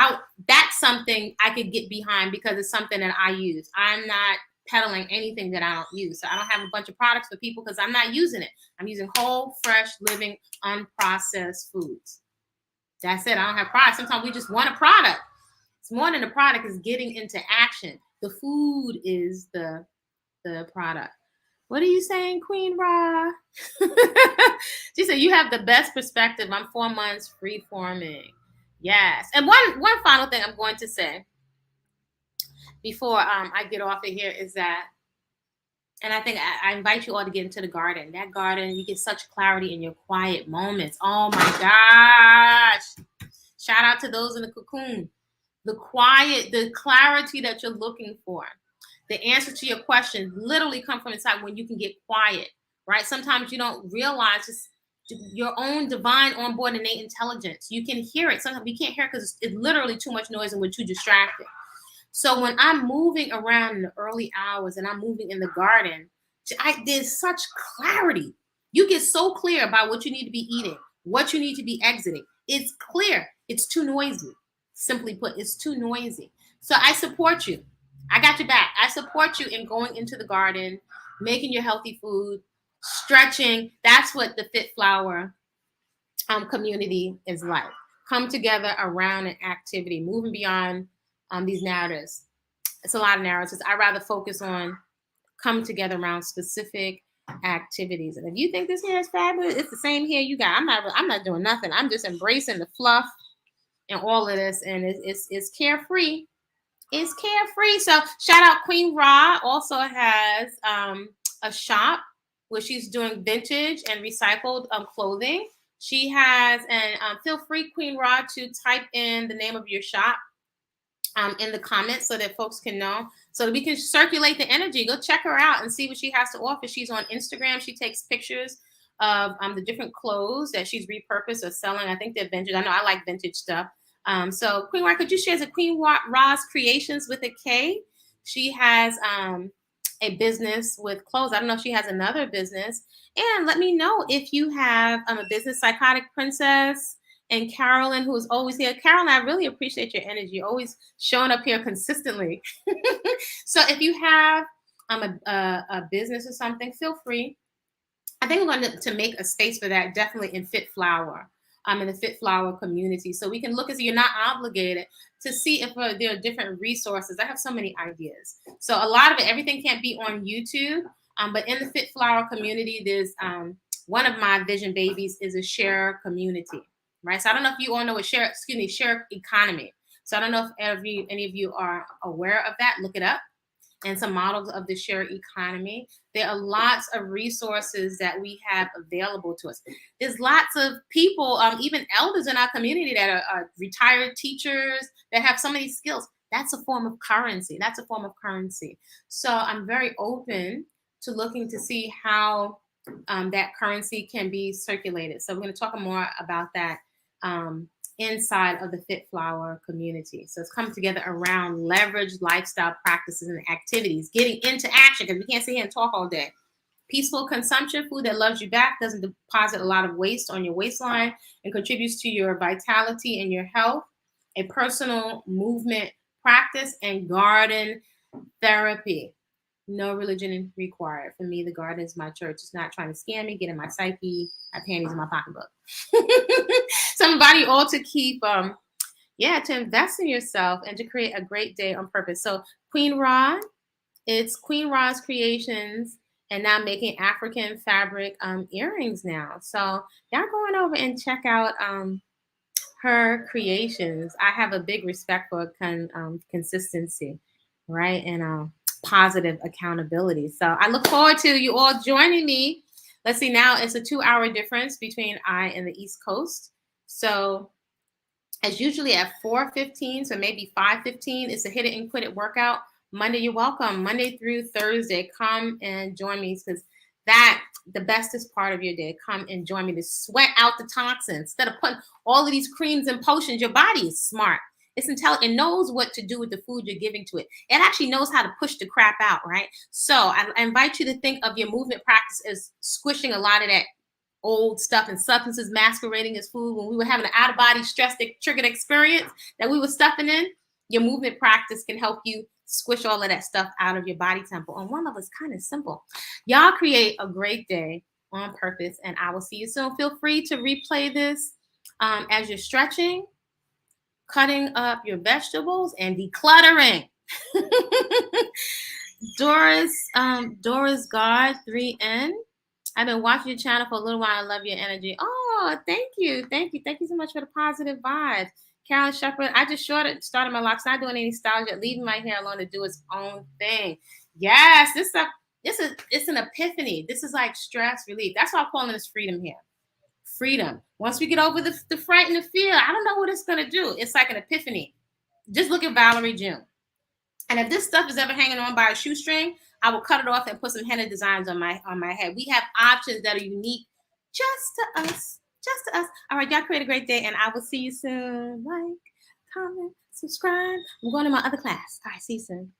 that's something I could get behind because it's something that I use. I'm not peddling anything that I don't use. So I don't have a bunch of products for people because I'm not using it. I'm using whole, fresh, living, unprocessed foods. That's it. I don't have products. Sometimes we just want a product. It's more than the product, is getting into action. The food is the product. What are you saying, Queen Ra? She said, you have the best perspective. I'm 4 months free forming. Yes. And one final thing I'm going to say before I get off of here is that, and I think I invite you all to get into the garden. That garden, you get such clarity in your quiet moments. Oh my gosh. Shout out to those in the cocoon. The quiet, the clarity that you're looking for. The answer to your questions literally come from inside when you can get quiet, right? Sometimes you don't realize it's your own divine onboard innate intelligence. You can hear it. Sometimes you can't hear it because it's literally too much noise and we're too distracted. So when I'm moving around in the early hours and I'm moving in the garden, there's such clarity. You get so clear about what you need to be eating, what you need to be exiting. It's clear. It's too noisy. Simply put, it's too noisy. So I support you. I got your back. I support you in going into the garden, making your healthy food, stretching. That's what the Fit Flower community is like. Come together around an activity, moving beyond these narratives. It's a lot of narratives. I rather focus on come together around specific activities. And if you think this hair is fabulous, it's the same hair you got. I'm not doing nothing. I'm just embracing the fluff and all of this, and it's carefree. It's carefree. So shout out Queen Ra. Also has a shop where she's doing vintage and recycled clothing. She has, and feel free, Queen Ra, to type in the name of your shop in the comments so that folks can know, so that we can circulate the energy. Go check her out and see what she has to offer. She's on Instagram. She takes pictures of the different clothes that she's repurposed or selling. I think they're vintage. I know I like vintage stuff. So Queen Ra, could you share the Queen Ra's Creations with a K? She has a business with clothes. I don't know if she has another business. And let me know if you have a business, Psychotic Princess, and Carolyn, who is always here. Carolyn, I really appreciate your energy. You're always showing up here consistently. So if you have a business or something, feel free. I think we're going to make a space for that, definitely in Fit Flower, in the Fit Flower community. So we can look as you're not obligated to see if there are different resources. I have so many ideas. So a lot of it, everything can't be on YouTube, but in the Fit Flower community, there's one of my vision babies is a share community, right? So I don't know if you all know what share economy. So I don't know if any of you are aware of that. Look it up. And some models of the share economy. There are lots of resources that we have available to us. There's lots of people, even elders in our community that are retired teachers that have so many skills. That's a form of currency. That's a form of currency. So I'm very open to looking to see how that currency can be circulated. So we're going to talk more about that inside of the Fit Flower community. So it's come together around leveraged lifestyle practices and activities, getting into action, because we can't sit here and talk all day. Peaceful consumption, food that loves you back, doesn't deposit a lot of waste on your waistline, and contributes to your vitality and your health. A personal movement practice, and garden therapy. No religion required. For me, the garden is my church. It's not trying to scam me, get in my psyche, my panties in my pocketbook. Somebody all to keep, to invest in yourself and to create a great day on purpose. So Queen Ra, it's Queen Ra's Creations, and now making African fabric earrings now. So y'all going over and check out her creations. I have a big respect for consistency, right? And positive accountability. So I look forward to you all joining me. Let's see, now it's a 2-hour difference between I and the East Coast. So it's usually at 4:15, so maybe 5:15. It's a hit it and quit it workout. Monday, you're welcome. Monday through Thursday, come and join me, because the bestest part of your day. Come and join me to sweat out the toxins. Instead of putting all of these creams and potions, your body is smart. It's intelligent. It knows what to do with the food you're giving to it. It actually knows how to push the crap out, right? So I invite you to think of your movement practice as squishing a lot of that old stuff and substances masquerading as food. When we were having an out-of-body stress triggered experience that we were stuffing in, your movement practice can help you squish all of that stuff out of your body temple. And one of us kind of simple. Y'all create a great day on purpose, and I will see you soon. Feel free to replay this as you're stretching, cutting up your vegetables, and decluttering. Dora's Guard 3N. I've been watching your channel for a little while. I love your energy. Oh, thank you. Thank you. Thank you so much for the positive vibes. Carolyn Shepherd, I just started my locks, not doing any styles yet, leaving my hair alone to do its own thing. Yes, it's an epiphany. This is like stress relief. That's why I'm calling this freedom here. Freedom. Once we get over the fright and the fear, I don't know what it's going to do. It's like an epiphany. Just look at Valerie June. And if this stuff is ever hanging on by a shoestring, I will cut it off and put some henna designs on my head. We have options that are unique just to us. Just to us. All right, y'all create a great day, and I will see you soon. Like, comment, subscribe. I'm going to my other class. All right, see you soon.